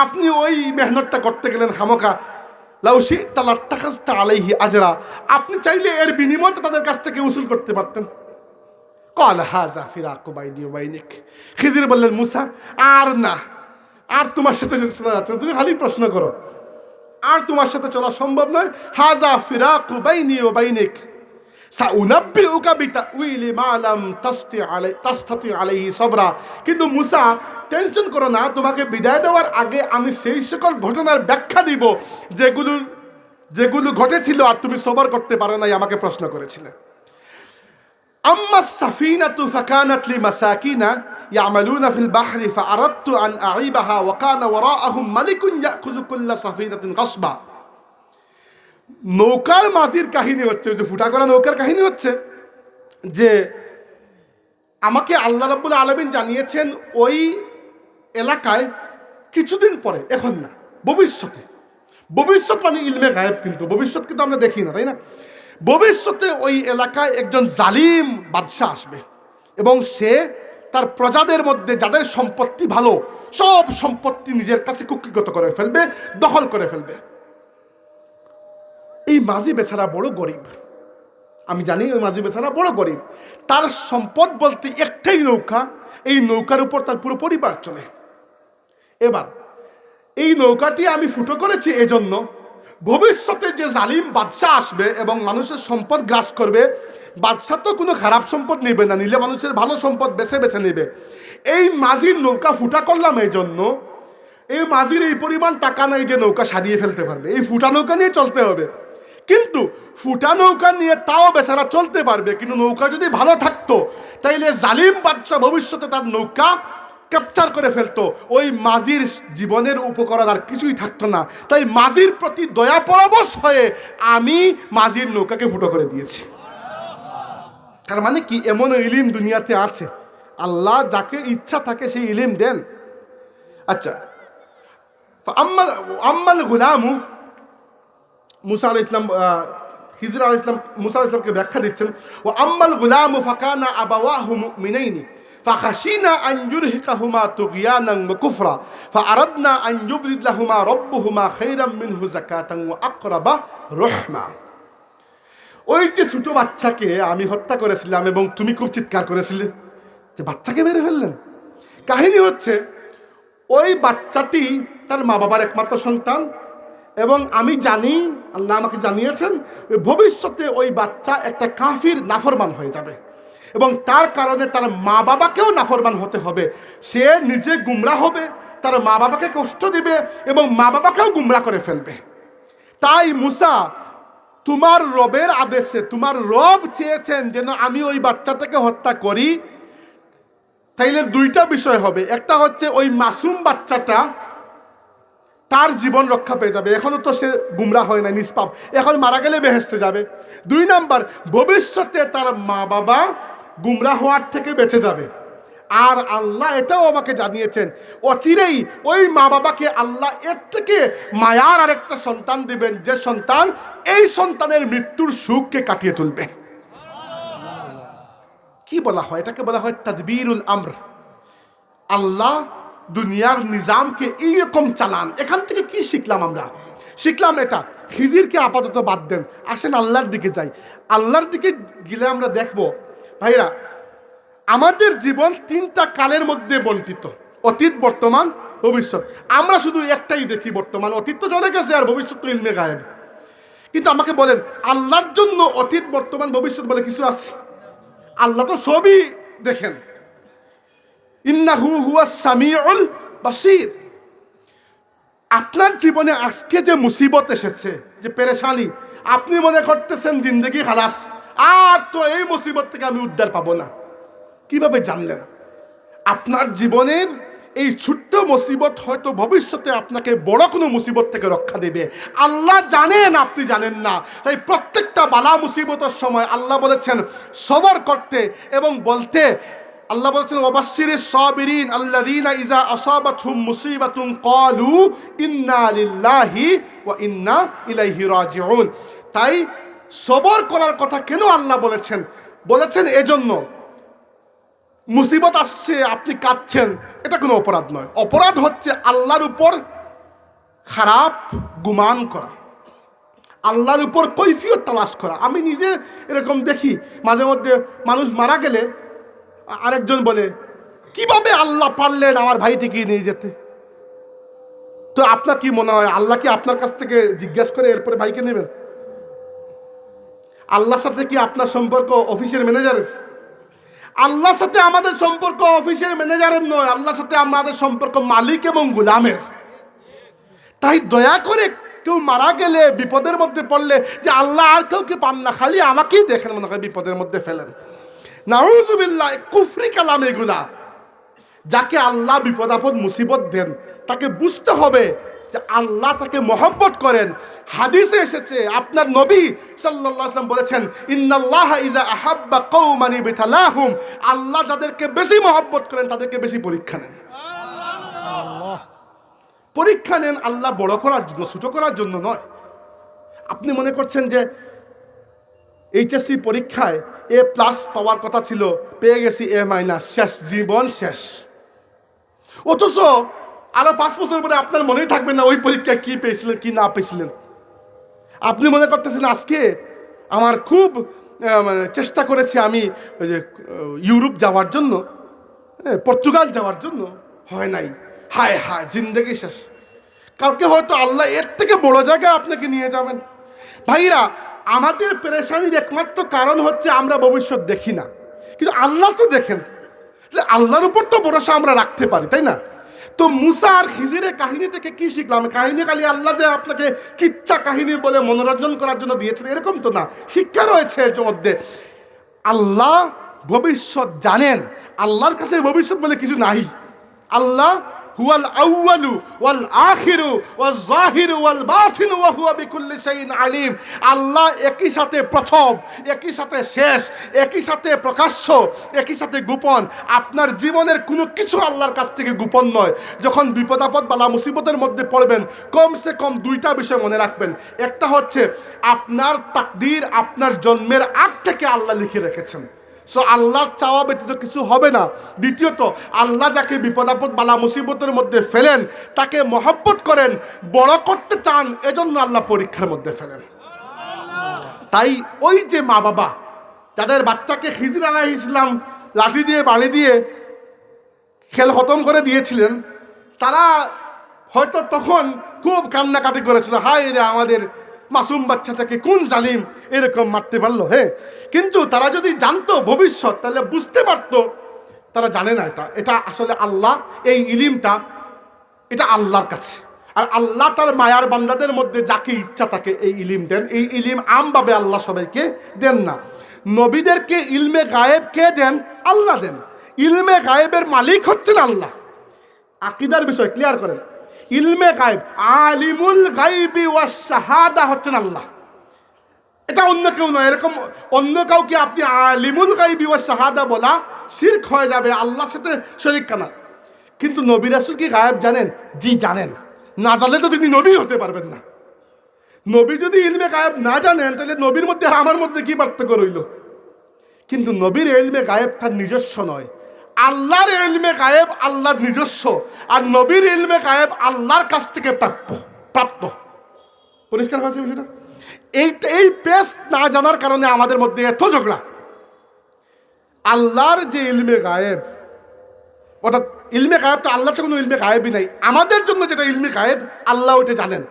আপনি ওই মেহনতটা করতে গেলেন খামোখা? লাউ শি'তা লাত্তাখাযতা আলাইহি আজরা, আপনি চাইলে এর বিনিময়টা তাদের কাছ থেকে উসুল করতে পারতেন। ক্বালা হাযা ফিরাকু বাইনি ওয়া বাইনিক। খিজির বললেন, মুসা আর না, আর তোমার সাথে চলা যাচ্ছে না, তুমি খালি প্রশ্ন করো, আর তোমার সাথে চলা সম্ভব নয়। হাযা ফিরাকু বাইনি ওয়া বাইনিক সাউনাব্বিউকা বিতাউইলি মা লাম তাসতাতি আলাইহি সাবরা। কিন্তু মুসা, টেনশন করো না, তোমাকে বিদায় দেওয়ার আগে আমি সেই সকল ঘটনার ব্যাখ্যা দিব যেগুলো ঘটেছিল আর তুমি সবর করতে পারো নাই, আমাকে প্রশ্ন করেছিলে। আম্মা সাফিনাতু ফাকানাত লিমাসাকিনা ইয়ামালুনা ফিল বাহরি ফাআরাদতু আন আইবাহা ওয়া কানা ওয়ারাআহুম মালিকুন ইয়াখুযু কুল্লা সাফিনাতিন গাসবা। নৌকার মাঝির কাহিনী হচ্ছে, যে ফুটা করা নৌকার কাহিনী হচ্ছে, যে আমাকে আল্লাহ রাব্বুল আলামিন জানিয়েছেন ওই এলাকায় কিছুদিন পরে, এখন না, ভবিষ্যতে, ভবিষ্যৎ মানে ইলমে গায়েব, কিন্তু ভবিষ্যৎ কিন্তু আমরা দেখি না, তাই না? ভবিষ্যতে ওই এলাকায় একজন জালিম বাদশা আসবে, এবং সে তার প্রজাদের মধ্যে যাদের সম্পত্তি ভালো, সব সম্পত্তি নিজের কাছে কুক্ষিগত করে ফেলবে, দখল করে ফেলবে। এই মাঝি বেচারা বড় গরিব, আমি জানি ওই মাঝি বেচারা বড় গরিব। তার সম্পদ বলতে একটাই নৌকা, এই নৌকার উপর তার পুরো পরিবার চলে। এবার এই নৌকাটি আমি ফুটো করেছি এজন্য, ভবিষ্যতে যে জালিম বাদশাহ আসবে এবং মানুষের সম্পদ গ্রাস করবে, বাদশাহ তো কোনো খারাপ সম্পদ নেবে না, নিলে মানুষের ভালো সম্পদ বেছে বেছে নেবে। এই মাঝির নৌকা ফুটা করলাম এই জন্য, এই মাঝির এই পরিমাণ টাকা নাই যে নৌকা সারিয়ে ফেলতে পারবে, এই ফুটা নৌকা নিয়ে চলতে হবে। কিন্তু ফুটা নৌকা নিয়ে তাও বেচারা চলতে পারবে, কিন্তু নৌকা যদি ভালো থাকতো তাইলে জালিম বাদশা ভবিষ্যতে তার নৌকা ক্যাপচার করে ফেলতো, ওই মাঝির জীবনের উপকরণ আর কিছুই থাকতো না। তাই মাঝির প্রতি দয়া পরবশ হয়ে আমি মাঝির নৌকাকে ফুটো করে দিয়েছি। তার মানে কি, এমন ইলিম দুনিয়াতে আছে, আল্লাহ যাকে ইচ্ছা থাকে সেই ইলিম দেন। আচ্ছা, আম্মাল গুলামু, মুসা আলাইহিস সালাম খিজির আলাইহিস সালাম মুসা আলাইহিস সালামকে ব্যাখ্যা দিচ্ছেন, ও আম্মাল গুলামু ফাকানা আবাওয়াহু মুমিনাইনি ফাখাশিনা আন ইউরহিকাহুমা তুগয়ানান ওয়া কুফরা ফাআরাদনা আন ইউবদিলাহুমা রাব্বুহুমা খায়রাম মিনহু যাকাতান ওয়া আকরাবা রাহমা। ওই যে ছোট বাচ্চাকে আমি হত্যা করেছিলাম এবং তুমি খুব চিৎকার করেছিলে যে বাচ্চাকে মেরে ফেললেন। কাহিনী হচ্ছে, ওই বাচ্চাটি তার মা বাবার একমাত্র সন্তান, এবং আমি জানি, আল্লাহ আমাকে জানিয়েছেন, ভবিষ্যতে ওই বাচ্চা একটা কাফির নাফরমান হয়ে যাবে এবং তার কারণে তার মা বাবাকেও নাফরমান হতে হবে। সে নিজে গুমরা হবে, তার মা বাবাকে কষ্ট দিবে এবং মা বাবাকেও গুমরা করে ফেলবে। তাই মুসা, তোমার রবের আদেশে, তোমার রব চেয়েছেন যেন আমি ওই বাচ্চাটাকে হত্যা করি, তাইলে দুইটা বিষয় হবে। একটা হচ্ছে ওই মাসুম বাচ্চাটা তার জীবন রক্ষা পেয়ে যাবে, এখনো তো সে গুমরা হয় না, নিষ্পাপ, এখন মারা গেলে বেহেশতে যাবে। দুই নাম্বার, ভবিষ্যতে তার মা বাবা গুমরা হওয়ার থেকে বেঁচে যাবে। আর আল্লাহ এটাও আমাকে জানিয়েছেন, অচিরেই ওই মা বাবাকে আল্লাহ এর থেকে মায়ার আরেকটা সন্তান দিবেন, যে সন্তান এই সন্তানের মৃত্যুর সুখকে কাটিয়ে তুলবে। কি বলা হয় এটাকে? বলা হয় তাদবীরুল আমর। আল্লাহ দুনিয়ার নিজামকে এইরকম চালান। এখান থেকে কি শিখলাম আমরা? শিখলাম এটা, খিজিরকে আপাতত বাদ দেন, আসেন আল্লাহর দিকে যাই। আল্লাহর দিকে গেলে আমরা দেখব, ভাইরা, আমাদের জীবন তিনটা কালের মধ্যে বন্টিত, অতীত, বর্তমান, ভবিষ্যৎ। আমরা শুধু একটাই দেখি, বর্তমান। অতীত তো চলে গেছে আর ভবিষ্যৎ তো ইলমে গায়েব। কিন্তু আমাকে বলেন, আল্লাহর জন্য অতীত, বর্তমান, ভবিষ্যৎ বলে কিছু আছে? আল্লাহ তো সবই দেখেন। ইন্নাহু হুয়াস সামিউল বাসীর। আপনার জীবনে আজকে যে মুসিবত এসেছে, যে পেরেশানি, আপনি মনে করতেছেন জিন্দেগি খালাস, আর তো এই মুসিবত থেকে আমি উদ্ধার পাবো না। কিভাবে জানলেন? আপনার জীবনের এই ছোট্ট মুসিবত হয়তো ভবিষ্যতে আপনাকে বড় কোনো মুসিবত থেকে রক্ষা দেবে। আল্লাহ জানেন, আপনি জানেন না। তাই প্রত্যেকটা বালা মুসিবতের সময় আল্লাহ বলেছেন সবর করতে এবং বলতে। আল্লাহ বলেছেন, ওয়াবাশশিরিস সাবিরিন আল্লাযীনা ইযা আসাবাতহুম মুসিবাতুন ক্বালু ইন্না লিল্লাহি ওয়া ইন্না ইলাইহি রাজিউন। তাই সবর করার কথা কেন আল্লাহ বলেছেন? বলেছেন এজন্য, মুসিবত আসছে, আপনি কাঁদছেন, এটা কোনো অপরাধ নয়। অপরাধ হচ্ছে আল্লাহর উপর খারাপ গুমান করা, আল্লাহর উপর কৈফিয়ত তালাশ করা। আমি নিজে এরকম দেখি, মাঝে মধ্যে মানুষ মারা গেলে আরেকজন বলে, কিভাবে আল্লাহ পারলেন আমার ভাইটিকে নিয়ে যেতে? তো আপনার কি মনে হয়, আল্লাহ কি আপনার কাছ থেকে জিজ্ঞাসা করে এরপরে ভাইকে নেবেন? আল্লাহর সাথে কি আপনার সম্পর্ক অফিসের ম্যানেজারের? আল্লাহর সাথে আমাদের সম্পর্ক অফিসের ম্যানেজারের নয়, আল্লাহর সাথে আমাদের সম্পর্ক মালিক এবং গোলামের। তাই দয়া করে কেউ মারা গেলে, বিপদের মধ্যে পড়লে, যে আল্লাহ আর কাউকে পান না, খালি আমাকেই দেখেন, মনে হয় বিপদের মধ্যে ফেলেন। নাউযুবিল্লাহ, কুফরি কালাম এগুলা। যাকে আল্লাহ বিপদ আপদ মুসিবত দেন, তাকে বুঝতে হবে যে আল্লাহ তাকে মহব্বত করেন। হাদিসে এসেছে, আপনার নবী সাল্লাল্লাহু আলাইহি ওয়াসাল্লাম বলেছেন, ইন্নাল্লাহা ইযা আহাব্বা কওমান ইবতালাহুম। আল্লাহ যাদেরকে বেশি মহব্বত করেন তাদেরকে বেশি পরীক্ষা নেন। পরীক্ষা নেন আল্লাহ বড় করার জন্য, ছোট করার জন্য নয়। আপনি মনে করছেন যে এইচএসসি পরীক্ষায় A+ পাওয়ার কথা ছিল, পেয়ে গেছি A-, শেষ, জীবন শেষ। অথচ আরো 5 বছর পরে আপনার মনেই থাকবে না ওই পরীক্ষায় কি পেয়েছিলেন কি না পেয়েছিলেন। আপনি মনে করতেছেন আজকে আমার খুব চেষ্টা করেছি আমি ওই যে ইউরোপ যাওয়ার জন্য, পর্তুগাল যাওয়ার জন্য, হয় নাই। হায় হায়, জিন্দেগি শেষ। কালকে হয়তো আল্লাহ এর থেকে বড় জায়গায় আপনাকে নিয়ে যাবেন। ভাইরা, আমাদের পেরেশানির একমাত্র কারণ হচ্ছে আমরা ভবিষ্যৎ দেখি না, কিন্তু আল্লাহ তো দেখেন। আল্লাহর উপর তো ভরসা আমরা রাখতে পারি, তাই না? তো মুসা আর খিজিরের কাহিনী থেকে কি শিখলাম? কাহিনী খালি আল্লাহ যে আপনাকে কিচ্ছা কাহিনী বলে মনোরঞ্জন করার জন্য দিয়েছেন এরকম তো না, শিক্ষা রয়েছে এর মধ্যে। আল্লাহ ভবিষ্যৎ জানেন, আল্লাহর কাছে ভবিষ্যৎ বলে কিছু নাই। আল্লাহ হুয়াল আউয়ালু ওয়াল আখিরু ওয়াল যাহিরু ওয়াল বাতিনু ওয়া হুয়া বিকুল্লি শাইইন আলিম। আল্লাহ একই সাথে প্রথম, একই সাথে শেষ, একই সাথে প্রকাশ্য, একই সাথে গোপন। আপনার জীবনের কোনো কিছু আল্লাহর কাছ থেকে গোপন নয়। যখন বিপদ আপদ বালা মুসিবতের মধ্যে পড়বেন, কমসে কম দুইটা বিষয় মনে রাখবেন। একটা হচ্ছে আপনার তাকদীর আপনার জন্মের আগ থেকে আল্লাহ লিখে রেখেছেন, সো আল্লাহর চাওয়া ব্যতীত কিছু হবে না। দ্বিতীয়ত, আল্লাহ যাকে বিপদ আপদ বালা মুসিবতের মধ্যে ফেলেন তাকে মহব্বত করেন, বড় করতে চান, এজন্য আল্লাহ পরীক্ষার মধ্যে ফেলেন। তাই ওই যে মা বাবা যাদের বাচ্চাকে খিজির আলাইহিস ইসলাম লাঠি দিয়ে বাড়ি দিয়ে খেল খতম করে দিয়েছিলেন, তারা হয়তো তখন খুব কান্নাকাটি করেছিল, হায় রে আমাদের মাসুম বাচ্চাটাকে কোন জালিম এরকম মারতে পারলো। হ্যাঁ, কিন্তু তারা যদি জানতো ভবিষ্যৎ তাহলে বুঝতে পারতো। তারা জানে না এটা আসলে আল্লাহ, এই ইলিমটা এটা আল্লাহর কাছে। আর আল্লাহ তার মায়ার বান্দাদের মধ্যে যাকে ইচ্ছা তাকে এই ইলিম দেন। এই ইলিম আমভাবে আল্লাহ সবাইকে দেন না। নবীদেরকে ইলমে গায়েব কে দেন? আল্লাহ দেন। ইলমে গায়েবের মালিক হচ্ছেন আল্লাহ। আকীদার বিষয় ক্লিয়ার করেন, ইলমে গায়েব আলিমুল গায়বি ওয়াস শাহাদা হচ্ছেন আল্লাহ, এটা অন্য কেউ নয়। এরকম অন্য কাউকে আপনি আলিমুল গায়বি ওয়াস শাহাদা বলা শিরক হয়ে যাবে, আল্লাহর সাথে শরীক কানা। কিন্তু নবী রাসূল কি গায়েব জানেন? জি জানেন। না জানলে তো তিনি নবী হতে পারবেন না। নবী যদি ইলমে গায়েব না জানেন তাহলে নবীর মধ্যে আর আমার মধ্যে কি পার্থক্য রইল? কিন্তু নবীর ইলমে গায়েব তার নিজস্ব নয়, আল্লাহর ইলমে গায়েব আল্লাহর নিজস্ব, আর নবীর ইলমে গায়েব আল্লাহর কাছ থেকে প্রাপ্ত। পরিষ্কার হয়েছে বিষয়টা? এই পেশ না জানার কারণে আমাদের মধ্যে এত ঝগড়া। আল্লাহর যে ইলমে গায়েব, অর্থাৎ ইলমে গায়েবটা আল্লাহর কোনো ইলমে গায়েবই নাই। আমাদের জন্য যেটা ইলমে গায়েব আল্লাহ ওটা জানেন,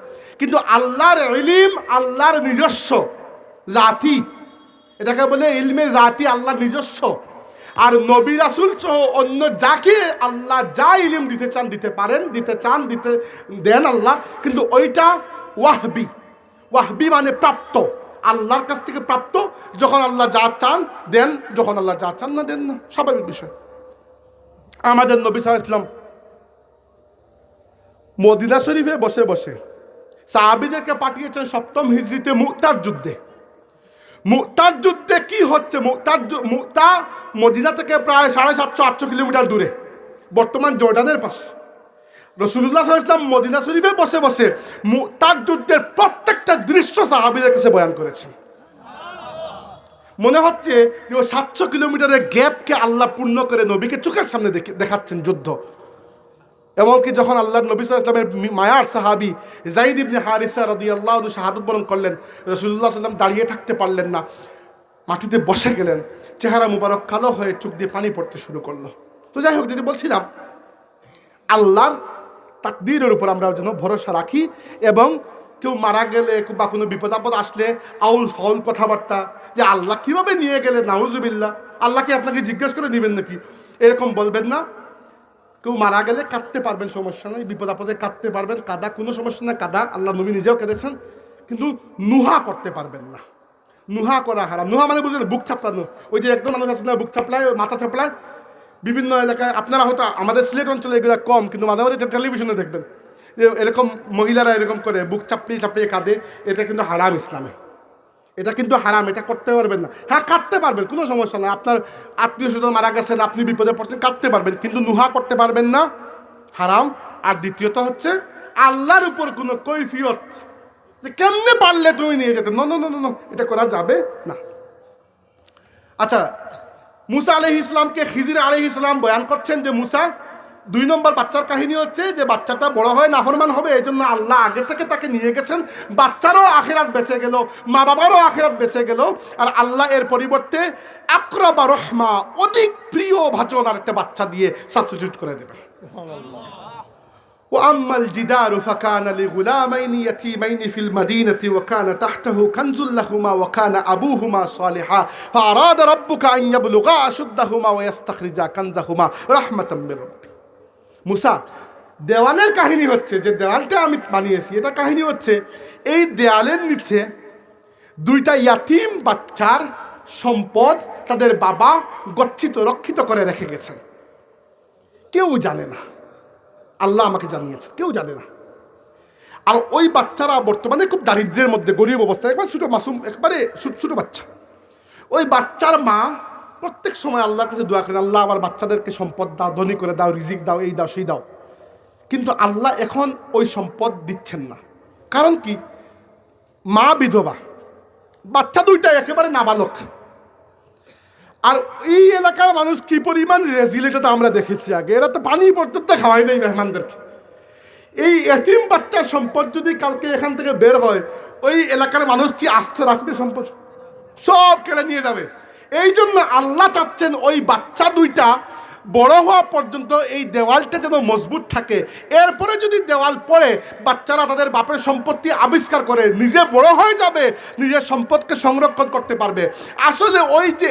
কিন্তু আল্লাহর ইলম আল্লাহর নিজস্ব জাতি, এটাকে বলে ইলমে জাতি, আল্লাহর নিজস্ব। আর নবী রাসূল সহ অন্য যাকে আল্লাহ যা ইলম দিতে চান দিতে পারেন, দিতে চান দিতে দেন আল্লাহ, কিন্তু ওইটা ওয়াহবি। ওয়াহবি মানে প্রাপ্ত, আল্লাহর কাছ থেকে প্রাপ্ত। যখন আল্লাহ যা চান দেন, যখন আল্লাহ যা চান না দেন না, স্বাভাবিক বিষয়। আমাদের নবী সাল্লাল্লাহু আলাইহি ওয়াসাল্লাম মদিনা শরীফে বসে বসে সাহাবীদেরকে পাঠিয়েছেন 7ম হিজরিতে মুতার যুদ্ধে। মুতার যুদ্ধে কি হচ্ছে? মুতা মদিনা থেকে প্রায় 750-800 কিলোমিটার দূরে, বর্তমান জর্ডানের পাশে। রাসূলুল্লাহ সাল্লাল্লাহু আলাইহি ওয়াসাল্লাম মদিনা শরীফে বসে বসে মুতার যুদ্ধের প্রত্যেকটা দৃশ্য সাহাবীদের কাছে বয়ান করেছেন। মনে হচ্ছে যে ওই 700 কিলোমিটারের গ্যাপকে আল্লাহ পূর্ণ করে নবীকে চোখের সামনে দেখাচ্ছেন যুদ্ধ। এমনকি যখন আল্লাহর নবী সাল্লাল্লাহু আলাইহি ওয়াসাল্লামের মায়ার সাহাবী যায়েদ ইবনে হারিসা রাদিয়াল্লাহু আনহু শাহাদাত বরণ করলেন, রাসূলুল্লাহ সাল্লাল্লাহু আলাইহি ওয়াসাল্লাম দাঁড়িয়ে থাকতে পারলেন না, মাটিতে বসে গেলেন, চেহারা মুবারক কালো হয়ে চোখ দিয়ে পানি পড়তে শুরু করলো। তো যাই হোক, যেটি বলছিলাম, আল্লাহর তাকদীরের উপর আমরা যেন ভরসা রাখি, এবং কেউ মারা গেলে বা কোনো বিপদ আপদ আসলে আউল ফাউল কথাবার্তা যে আল্লাহ কিভাবে নিয়ে গেলে, নাউজুবিল্লাহ, আল্লাহকে আপনাকে জিজ্ঞেস করে নেবেন নাকি, এরকম বলবেন না। কেউ মারা গেলে কাঁদতে পারবেন, সমস্যা নেই, বিপদ আপদে কাঁদতে পারবেন, কাদা কোনো সমস্যা নেই, কাদা, আল্লাহ নবী নিজেও কেঁদেছেন, কিন্তু নুহা করতে পারবেন না। নুহা করা হারাম। নুহা মানে বুঝলেন? বুক চাপলানো। ওই যে একদম মানুষ আছে না, বুক চাপলায়, মাথা চাপলায়। বিভিন্ন এলাকায়, আপনারা হয়তো, আমাদের সিলেট অঞ্চলে এগুলো কম, কিন্তু মাঝে মাঝে টেলিভিশনে দেখবেন যে এরকম মহিলারা এরকম করে বুক চাপড়িয়ে চাপড়িয়ে কাঁদে। এটা কিন্তু হারাম ইসলামে, এটা কিন্তু হারাম, এটা করতে পারবেন না। হ্যাঁ, কাঁদতে পারবেন, কোনো সমস্যা না, আপনার আত্মীয় স্বজন মারা গেছেন, আপনি বিপদে পড়ছেন, কাঁদতে পারবেন, কিন্তু নুহা করতে পারবেন না, হারাম। আর দ্বিতীয়ত হচ্ছে আল্লাহর উপর কোনো কৈফিয়ত যে কেমনে পারলে তুমি নিয়ে যেতে, ন ন ন ন, এটা করা যাবে না। আচ্ছা, মুসা আলাইহিস ইসলামকে খিজির আলাইহিস ইসলাম বয়ান করছেন যে মুসা 2 নম্বর বাচ্চার কাহিনী হচ্ছে যে বাচ্চাটা বড় হয়ে নাফরমান হবে, এই জন্য আল্লাহ আগে থেকে তাকে নিয়ে গেছেন। বাচ্চারও আখিরাত বেঁচে গেল, মা বাবারও আখিরাত বেঁচে গেল, আর আল্লাহ এর পরিবর্তে আকরাবা রহমা, অধিক প্রিয় ভাজন আর একটা বাচ্চা দিয়ে সাবস্টিটিউট করে দেবেন। وأما الجدار فكان لغلامين يتيمين في المدينة وكان تحته كنز لهما وكان أبوهما صالحا فأراد ربك أن يبلغا أشدهما ويستخرجا كنزهما رحمة من ربك. মুসা, দেওয়ালের কাহিনী হচ্ছে, যে দেওয়ালটা আমি বানিয়েছি, এটা কাহিনী হচ্ছে এই দেওয়ালের নিচে দুইটা ইয়াতিম বাচ্চার সম্পদ তাদের বাবা গচ্ছিত রক্ষিত করে রেখে গেছেন। কেউ জানে না, আল্লাহ আমাকে জানিয়েছে, কেউ জানে না। আর ওই বাচ্চারা বর্তমানে খুব দারিদ্র্যের মধ্যে, গরিব অবস্থায়, একবার ছোটো মাসুম, একবারে ছোটো বাচ্চা। ওই বাচ্চার মা প্রত্যেক সময় আল্লাহর কাছে দোয়া করেন, আল্লাহ আমার বাচ্চাদেরকে সম্পদ দাও, ধনী করে দাও, রিজিক দাও, এই দাও সেই দাও। কিন্তু আল্লাহ এখন ওই সম্পদ দিচ্ছেন না। কারণ কি? মা বিধবা, বাচ্চা দুইটা একেবারে নাবালক। আর এই এলাকার মানুষ কি পরিমাণ রেজিল এটা তো আমরা দেখেছি আগে। এরা তো পানি পর্যন্ত খাওয়াই নেই মেহমানদেরকে। এই এতিম বাচ্চার সম্পদ যদি কালকে এখান থেকে বের হয়, ওই এলাকার মানুষ কি আস্ত রাখবে? সম্পদ সব কেড়ে নিয়ে যাবে। এই জন্য আল্লাহ চাচ্ছেন ওই বাচ্চা দুইটা বড় হওয়া পর্যন্ত এই দেওয়ালটা যেন মজবুত থাকে। এরপরে যদি দেওয়াল পড়ে, বাচ্চারা তাদের বাপের সম্পত্তি আবিষ্কার করে নিজে বড় হয়ে যাবে, নিজের সম্পদকে সংরক্ষণ করতে পারবে। আসলে ওই যে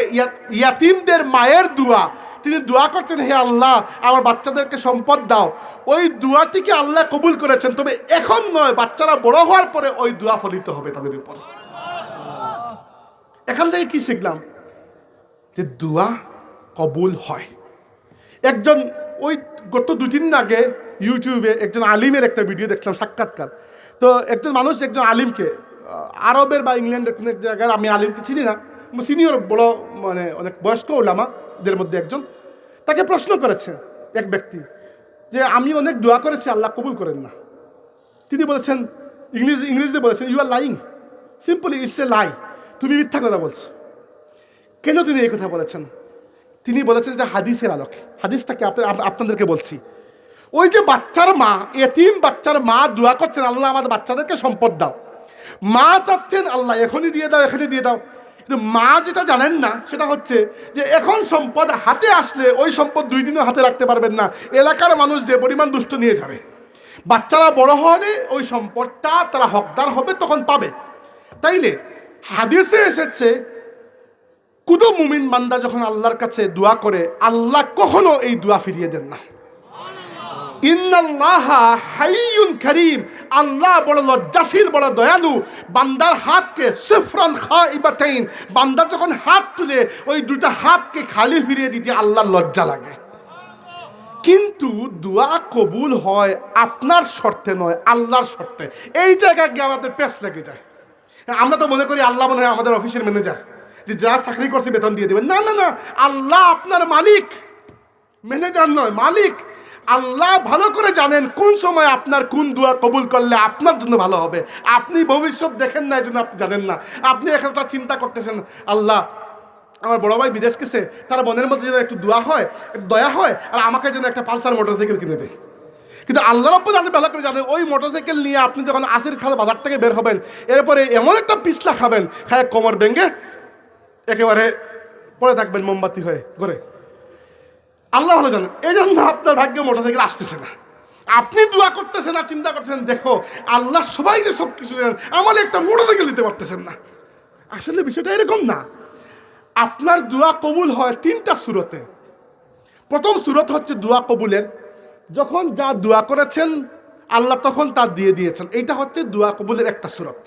ইয়াতিমদের মায়ের দোয়া, তিনি দোয়া করছেন, হে আল্লাহ আমার বাচ্চাদেরকে সম্পদ দাও, ওই দোয়াটিকে আল্লাহ কবুল করেছেন। তবে এখন নয়, বাচ্চারা বড় হওয়ার পরে ওই দোয়া ফলিত হবে তাদের উপর। এখান থেকে কি শিখলাম? যে দোয়া কবুল হয়। একজন ওই গত 2-3 দিন আগে ইউটিউবে একজন আলিমের একটা ভিডিও দেখলাম, সাক্ষাৎকার। তো একজন মানুষ একজন আলিমকে, আরবের বা ইংল্যান্ডের কোনো এক জায়গায়, আমি আলিমকে চিনি না, সিনিয়র বড় মানে অনেক বয়স্ক ওলামাদের মধ্যে একজন, তাকে প্রশ্ন করেছে এক ব্যক্তি যে আমি অনেক দোয়া করেছি, আল্লাহ কবুল করেন না। তিনি বলেছেন, ইংরেজিতে বলেছেন, you are lying, simply it's a lie, তুমি মিথ্যা কথা বলছো। কেন তিনি এই কথা বলেছেন? তিনি বলেছেন যে হাদিসের আলোকে। হাদিসটাকে আপনাদেরকে বলছি। ওই যে বাচ্চার মা, এতিম বাচ্চার মা দোয়া করছেন, আল্লাহ আমাদের বাচ্চাদেরকে সম্পদ দাও। মা চাচ্ছেন আল্লাহ এখনই দিয়ে দাও, এখনই দিয়ে দাও। কিন্তু মা যেটা জানেন না সেটা হচ্ছে যে এখন সম্পদ হাতে আসলে ওই সম্পদ 2 দিনও হাতে রাখতে পারবেন না। এলাকার মানুষ যে পরিমাণ দুষ্ট নিয়ে যাবে। বাচ্চারা বড় হলে ওই সম্পদটা তারা হকদার হবে, তখন পাবে। তাইলে হাদিসে এসেছে, কুদো মুমিন বান্দা যখন আল্লাহর কাছে দোয়া করে, আল্লাহ কখনো এই দোয়া ফিরিয়ে দেন না। ইন্নাল্লাহা হাইয়ুন কারীম, আল্লাহ বড় লজ্জাশীল, বড় দয়ালু। বান্দার হাতকে সিফরান খাইবাতাইন, বান্দা যখন হাত তুলে ওই 2টা হাতকে খালি ফিরিয়ে দিতে আল্লাহর লজ্জা লাগে। কিন্তু দোয়া কবুল হয় আপনার শর্তে নয়, আল্লাহর শর্তে। এই জায়গায় গিয়ে আমাদের পেছ লেগে যায়। আমরা তো মনে করি আল্লাহ মনে হয় আমাদের অফিসের ম্যানেজার, যে যা চাকরি করছে বেতন দিয়ে দেবেন। না না না, আল্লাহ আপনার মালিক, ম্যানেজার নয়, মালিক। আল্লাহ ভালো করে জানেন কোন সময় আপনার কোন দোয়া কবুল করলে আপনার জন্য ভালো হবে। আপনি ভবিষ্যৎ দেখেন না, এই জন্য আপনি জানেন না। আপনি একটা চিন্তা করতেছেন, আল্লাহ আমার বড় ভাই বিদেশ গেছে, তার বোনের মধ্যে যেন একটু দোয়া হয়, একটু দয়া হয়, আর আমাকে যেন একটা পালসার মোটরসাইকেল কিনে দেয়। কিন্তু আল্লাহ রাব্বুল আলামিন ভালো করে জানেন ওই মোটরসাইকেল নিয়ে আপনি যখন আসির খাল বাজার থেকে বের হবেন, এরপরে এমন একটা পিছলা খাবেন, খায় কোমর ভেঙে একেবারে পড়ে থাকবেন মোমবাতি হয়ে ঘরে। আল্লাহ ভালো জানেন, এই জন্য আপনার ভাগ্যে মোটরসাইকেল আসতেছে না। আপনি দোয়া করতেছেন আর চিন্তা করতেছেন, দেখো আল্লাহ সবাইকে সব কিছু জানেন, আমার একটা মোটরসাইকেল দিতে পারতেছেন না। আসলে বিষয়টা এরকম না। আপনার দোয়া কবুল হয় 3টা সূরতে। প্রথম সূরত হচ্ছে দোয়া কবুলের, যখন যা দোয়া করেছেন আল্লাহ তখন তা দিয়ে দিয়েছেন। এইটা হচ্ছে দোয়া কবুলের একটা সূরত।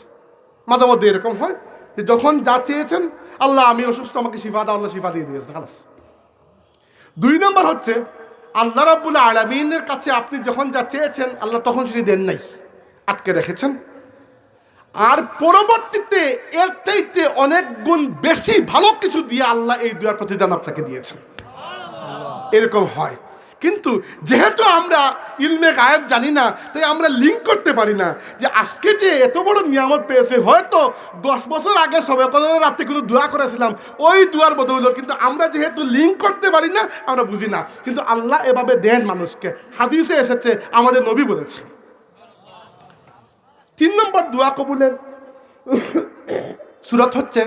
মাঝে মধ্যে এরকম হয় যে যখন যা চেয়েছেন, আল্লাহ আমি অসুস্থ, আমাকে শিফা দাও, আল্লাহ শিফা দিয়ে দিয়েছেন, খালাস। 2 নম্বর হচ্ছে আল্লাহ রাব্বুল আলামিনের কাছে আপনি যখন যা চেয়েছেন আল্লাহ তখন সেটি দেন নাই, আটকে রেখেছেন। আর পরবর্তীতে এর চাইতে অনেক গুণ বেশি ভালো কিছু দিয়ে আল্লাহ এই দোয়ার প্রতিদান আপনাকে দিয়েছেন। এরকম হয়। কিন্তু যেহেতু আমরা ইলমে গায়েব জানি না, তাই আমরা লিঙ্ক করতে পারি না যে আজকে যে এত বড় নিয়ামত পেয়েছে, হয়তো 10 বছর আগে সবে কদরের রাতে কোনো দোয়া করেছিলাম, ওই দোয়ার বদৌলত। কিন্তু আমরা যেহেতু লিঙ্ক করতে পারি না, আমরা বুঝি না। কিন্তু আল্লাহ এভাবে দেন মানুষকে। হাদিসে এসেছে, আমাদের নবী বলেছে। 3 নম্বর দোয়া কবুলের সূরত হচ্ছে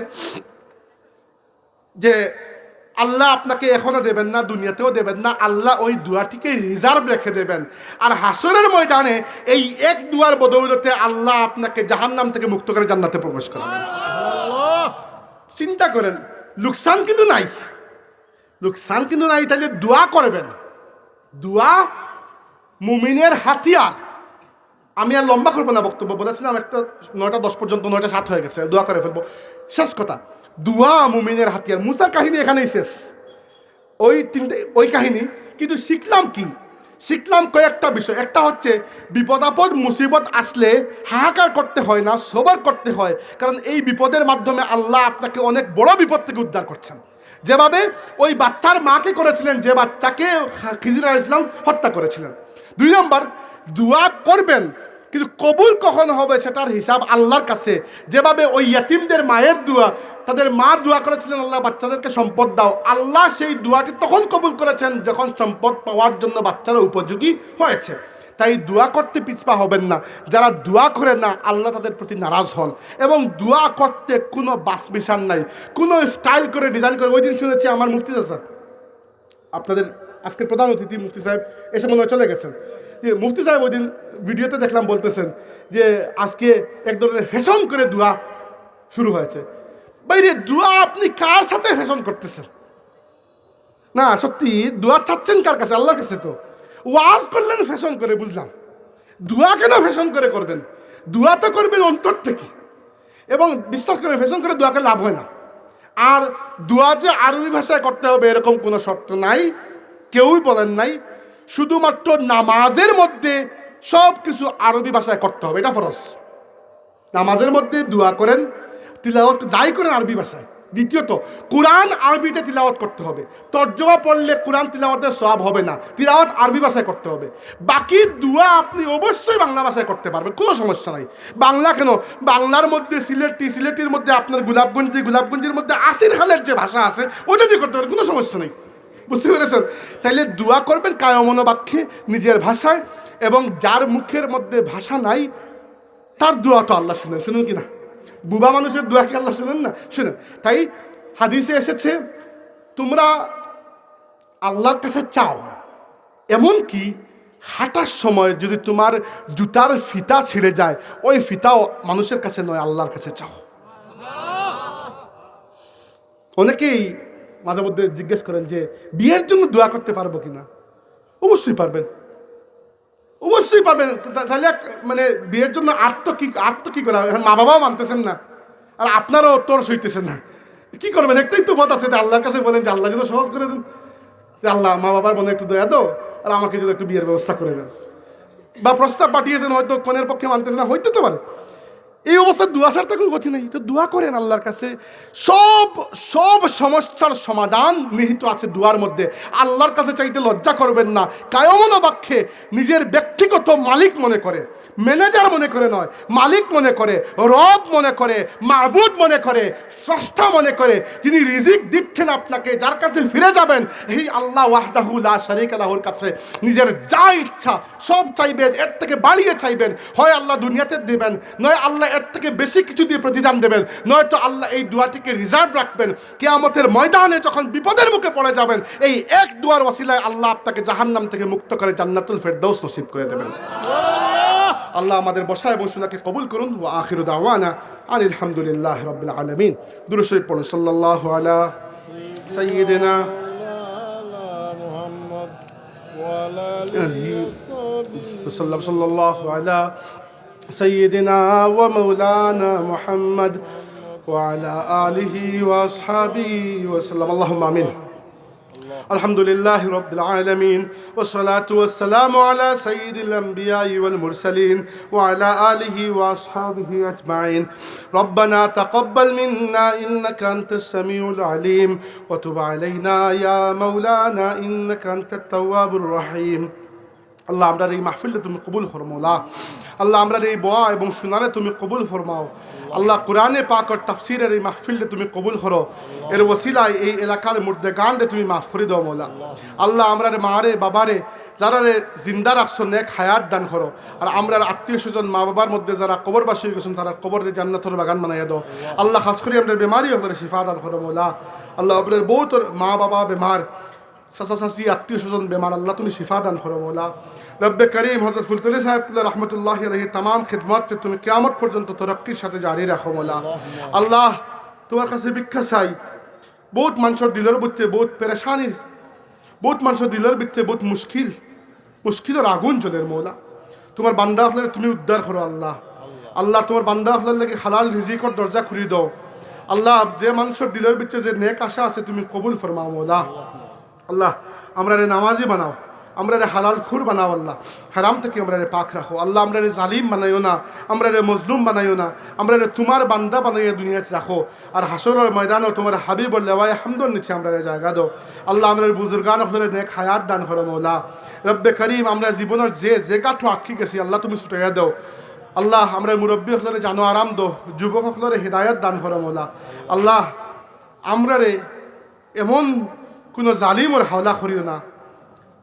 যে আল্লাহ আপনাকে এখনো দেবেন না, দুনিয়াতেও দেবেন না, আল্লাহ ওই দোয়াটিকে রিজার্ভ রেখে দেবেন। আর হাসরের ময়দানে এই এক দোয়ার বদৌলতে আল্লাহ আপনাকে জাহান্নাম থেকে মুক্ত করে জান্নাতে প্রবেশ করাবেন। চিন্তা করেন, লোকসান কিন্তু নাই, লোকসান কিন্তু নাই। তাহলে দোয়া করবেন, দোয়া মুমিনের হাতিয়ার। আমি আর লম্বা করবো না বক্তব্য, বলেছিলাম একটা 9:10 পর্যন্ত, 9:07 হয়ে গেছে, দোয়া করে ফেলবো। শেষ কথা, দোয়া মুমিনের হাতিয়ার। মুসার কাহিনী এখানেই শেষ, ওই কাহিনী। কিন্তু শিখলাম কি? শিখলাম কয়েকটা বিষয়। একটা হচ্ছে বিপদ আপদ মুসিবত আসলে হাহাকার করতে হয় না, সবার করতে হয়। কারণ এই বিপদের মাধ্যমে আল্লাহ আপনাকে অনেক বড় বিপদ থেকে উদ্ধার করছেন। যেভাবে ওই বাচ্চার মাকে করেছিলেন, যে বাচ্চাকে খিজির আলাইহিস সালাম হত্যা করেছিলেন। 2 নম্বর, দোয়া করবেন, কিন্তু কবুল কখন হবে সেটার হিসাব আল্লাহর কাছে। যেভাবে ওই ইয়াতিমদের মায়ের দোয়া, তাদের মা দোয়া করেছিলেন আল্লাহ বাচ্চাদেরকে সম্পদ দাও, আল্লাহ সেই দোয়াটি তখন কবুল করেছেন যখন সম্পদ পাওয়ার জন্য বাচ্চারা উপযোগী হয়েছে। তাই দোয়া করতে পিছপা হবেন না। যারা দোয়া করে না, আল্লাহ তাদের প্রতি নারাজ হন। এবং দোয়া করতে কোনো বাসবিসান নাই, কোনো স্টাইল করে ডিজাইন করে। ওই দিন শুনেছি আমার মুফতি চাচা, আপনাদের আজকের প্রধান অতিথি মুফতি সাহেব এসে মনে হয় চলে গেছেন, যে মুফতি সাহেব ওই দিন ভিডিওতে দেখলাম বলতেছেন যে আজকে এক ধরনের ফ্যাশন করে দোয়া শুরু হয়েছে। বাইরে দোয়া আপনি কার সাথে ফ্যাশন করতেছেন? না সত্যি, দোয়া চাচ্ছেন কার কাছে? আল্লাহর কাছে। তো ওয়াজ করলেন ফ্যাশন করে, বুঝলাম। দোয়া কেন ফ্যাশন করে করবেন? দোয়া তো করবেন অন্তর থেকে। এবং বিশ্বাস করে, ফ্যাশন করে দোয়াকে লাভ হয় না। আর দোয়া যে আরবি ভাষায় করতে হবে এরকম কোনো শর্ত নাই, কেউই বলেন নাই। শুধুমাত্র নামাজের মধ্যে সব কিছু আরবি ভাষায় করতে হবে, এটা ফরজ। নামাজের মধ্যে দোয়া করেন, তিলাওয়াত যাই করেন আরবি ভাষায়। দ্বিতীয়ত, কোরআন আরবিতে তিলাওয়াত করতে হবে। তর্জমা পড়লে কোরআন তিলাওয়াতের সওয়াব হবে না, তিলাওয়াত আরবি ভাষায় করতে হবে। বাকি দোয়া আপনি অবশ্যই বাংলা ভাষায় করতে পারবেন, কোনো সমস্যা নাই। বাংলা কেন, বাংলার মধ্যে সিলেটির মধ্যে আপনার গোলাপগঞ্জের মধ্যে আসির খালের যে ভাষা আছে ওটা দিয়ে করতে পারবেন, কোনো সমস্যা নেই। বুঝতে পেরেছেন? তাইলে দোয়া করবেন কায়মন বাক্যে, নিজের ভাষায়। এবং যার মুখের মধ্যে ভাষা নাই তার দোয়া তো আল্লাহ শুনেন কি না? বুবা মানুষের দোয়া কি আল্লাহ শুনেন না? শুনেন। তাই হাদিসে এসেছে, তোমরা আল্লাহর কাছে চাও, এমনকি হাঁটার সময় যদি তোমার জুতার ফিতা ছিঁড়ে যায়, ওই ফিতাও মানুষের কাছে নয়, আল্লাহর কাছে চাও। অনেকেই মাঝে মধ্যে জিজ্ঞেস করেন যে বিয়ের জন্য দোয়া করতে পারবো কিনা? অবশ্যই পারবেন, অবশ্যই পারবেন। তাহলে মানে বিয়ের জন্য আর তো কি করা? মা বাবাও মানতেছেন না, আর আপনারও তোর সইতেছেন না, কি করবেন? একটাই তো পথ আছে, আল্লাহর কাছে বলেন যে আল্লাহ যেন সহজ করে দেন, যে আল্লাহ মা বাবার মনে একটু দয়া দাও, আর আমাকে যদি একটু বিয়ের ব্যবস্থা করে দেন। বা প্রস্তাব পাঠিয়েছেন, হয়তো কনের পক্ষে মানতেছে না, হইতে তো পারে। এই অবস্থায় দোয়া ছাড়া কোনো গতি নেই। তো দোয়া করেন আল্লাহর কাছে। সব সমস্যার সমাধান নিহিত আছে দোয়ার মধ্যে। আল্লাহর কাছে চাইতে লজ্জা করবেন না। কায়মন বাক্যে নিজের ব্যক্তিগত মালিক মনে করে, ম্যানেজার মনে করে নয়, মালিক মনে করে, রব মনে করে, মাবুদ মনে করে, স্রষ্টা মনে করে, যিনি রিজিক দিচ্ছেন আপনাকে, যার কাছে ফিরে যাবেন এই আল্লাহ ওয়াহদাহু লা শারীকা লাহুর কাছে নিজের যা ইচ্ছা সব চাইবেন, এর থেকে বাড়িয়ে চাইবেন। হয় আল্লাহ দুনিয়াতে দেবেন, নয় আল্লাহ এর থেকে বেশি কিছু দিয়ে প্রতিদান দেবেন, নয়তো আল্লাহ এই দোয়াটিকে রিজার্ভ রাখবেন। কিয়ামতের ময়দানে যখন বিপদের মুখে পড়ে যাবেন, এই এক দোয়ার ওসিলায় আল্লাহ আপনাকে জাহান্নাম থেকে মুক্ত করে জান্নাতুল ফেরদাউস নসিব করে দেবেন। আল্লাহ আমাদের বসা এবং শোনাকে কবুল করুন। ওয়া আখিরু দাওয়ানা আনিল হামদুলিল্লাহি রাব্বিল আলামিন। দুরূদ শরীফ পড়ুন। সাল্লাল্লাহু আলা সাইয়্যিদিনা মুহাম্মদ ওয়া আলা আলিহি ওয়া সাল্লাম। সাল্লাল্লাহু আলা سيدنا ومولانا محمد وعلى آله وأصحابه وسلم. اللهم آمين. الحمد لله رب العالمين والصلاة والسلام على سيد الأنبياء والمرسلين وعلى آله وأصحابه أجمعين. ربنا تقبل منا إنك أنت السميع العليم وتب علينا يا مولانا إنك أنت التواب الرحيم. আল্লাহ আমরা এই মাহফিলে তুমি কবুল ফরমাও। আল্লাহ আমরা এই বোয়া এবং শোনারে তুমি কবুল ফরমাও। আল্লাহ কোরআনে পাক আর তাফসীরের এই মাহফিলে তুমি কবুল করো। এর ওসিলায় এই এলাকার মুর্দেগানরে তুমি মাফ করে দাও মৌলা। আল্লাহ আমরা মারে বাবারে যারা রে জিন্দা রাখছো নেক হায়াত দান করো। আর আমরা আত্মীয় স্বজন মা বাবার মধ্যে যারা কবরবাসী হয়ে গেছেন তারা কবরে জান্নাতের বাগান বানাইয়া দাও। আল্লাহ খাস করে আমরা বেমারি হলে শিফা দান করো মৌলা। আল্লাহ আপনার বহুত মা বাবা বেমার, চাচা চাচি আত্মীয় স্বজন বেমার, আল্লাহ তুমি শিফা দান করো মৌলা। রব্বে করিম হযরত ফুলতলি সাহেব রহমতুল্লাহি আলাইহির तमाम খিদমতকে তুমি কিয়ামত পর্যন্ত তরক্কির সাথে জারি রাখো মৌলা। আল্লাহ তোমার কাছে ভিক্ষা চাই। বহুত মানুষের দিলের ভিতরে বহুত পেরেশানি, বহুত মানুষের দিলের ভিতরে বহুত মুশকিলের আগুন জ্বলের মৌলা তোমার বান্দা হলে তুমি উদ্ধার করো আল্লাহ আল্লাহ তোমার বান্দা হলার লাগে হালাল রিজিকর দরজা খুলি দাও আল্লাহ যে মানুষের দিলের ভিতরে যে নেক আশা আছে তুমি কবুল ফরমাও মৌলা আল্লাহ আমরা রে নামাজি বানাও আমরা রে হালাল খুর বানাও আল্লাহ হারাম থেকে আমরা রে পাক রাখো আল্লাহ আমরা রে জালিম বানাইও না আমরা রে মজলুম বানাইও না আমরা রে তোমার বান্দা বানাইয়া দুনিয়াতে রাখো আর হাসরের ময়দানও তোমার হাবিবর লেওয়ায় হামদর নিচে আমরা রে জায়গা দাও আল্লাহ আমরা বুজুর্গান হলে নেক হায়াত দান করো মৌলা রব্বে করিম আমরা জীবনের যে জায়গাঠো আটকে গেছি আল্লাহ তুমি ছুটাইয়া দাও আল্লাহ আমরা মুরব্বী হলে জানো আরাম দো যুবক হলে হৃদায়ত দান করো মৌলা আল্লাহ আমরা রে এমন কোনো জালিমর হাওলা করিও না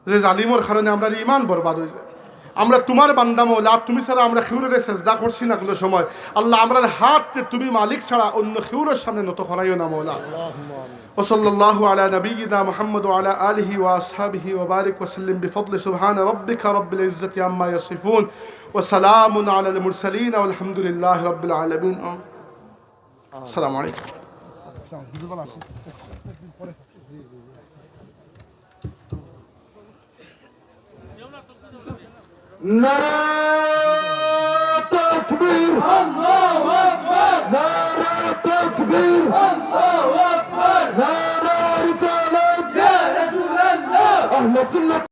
যে জালিমর কারণে আমরা ইমান বরবাদ হয়ে যায় আমরা তোমার বান্দা মৌলা তুমি ছাড়া আমরা খেউরের সেজদা করছি না কোনো সময় আল্লাহ আমরার হাত তুমি মালিক ছাড়া অন্য খেউরের সামনে নত করাইও না মৌলা وصلى الله على نبينا محمد وعلى آله وأصحابه وبارك وسلم بفضل سبحان ربك رب العزة عما يصفون وسلام على المرسلين والحمد لله رب العالمين السلام عليكم নারে তাকবীর আল্লাহু আকবার নারে তাকবীর আল্লাহু আকবার নারে রিসালাত ইয়া রাসূলুল্লাহ আহলে সুন্নাত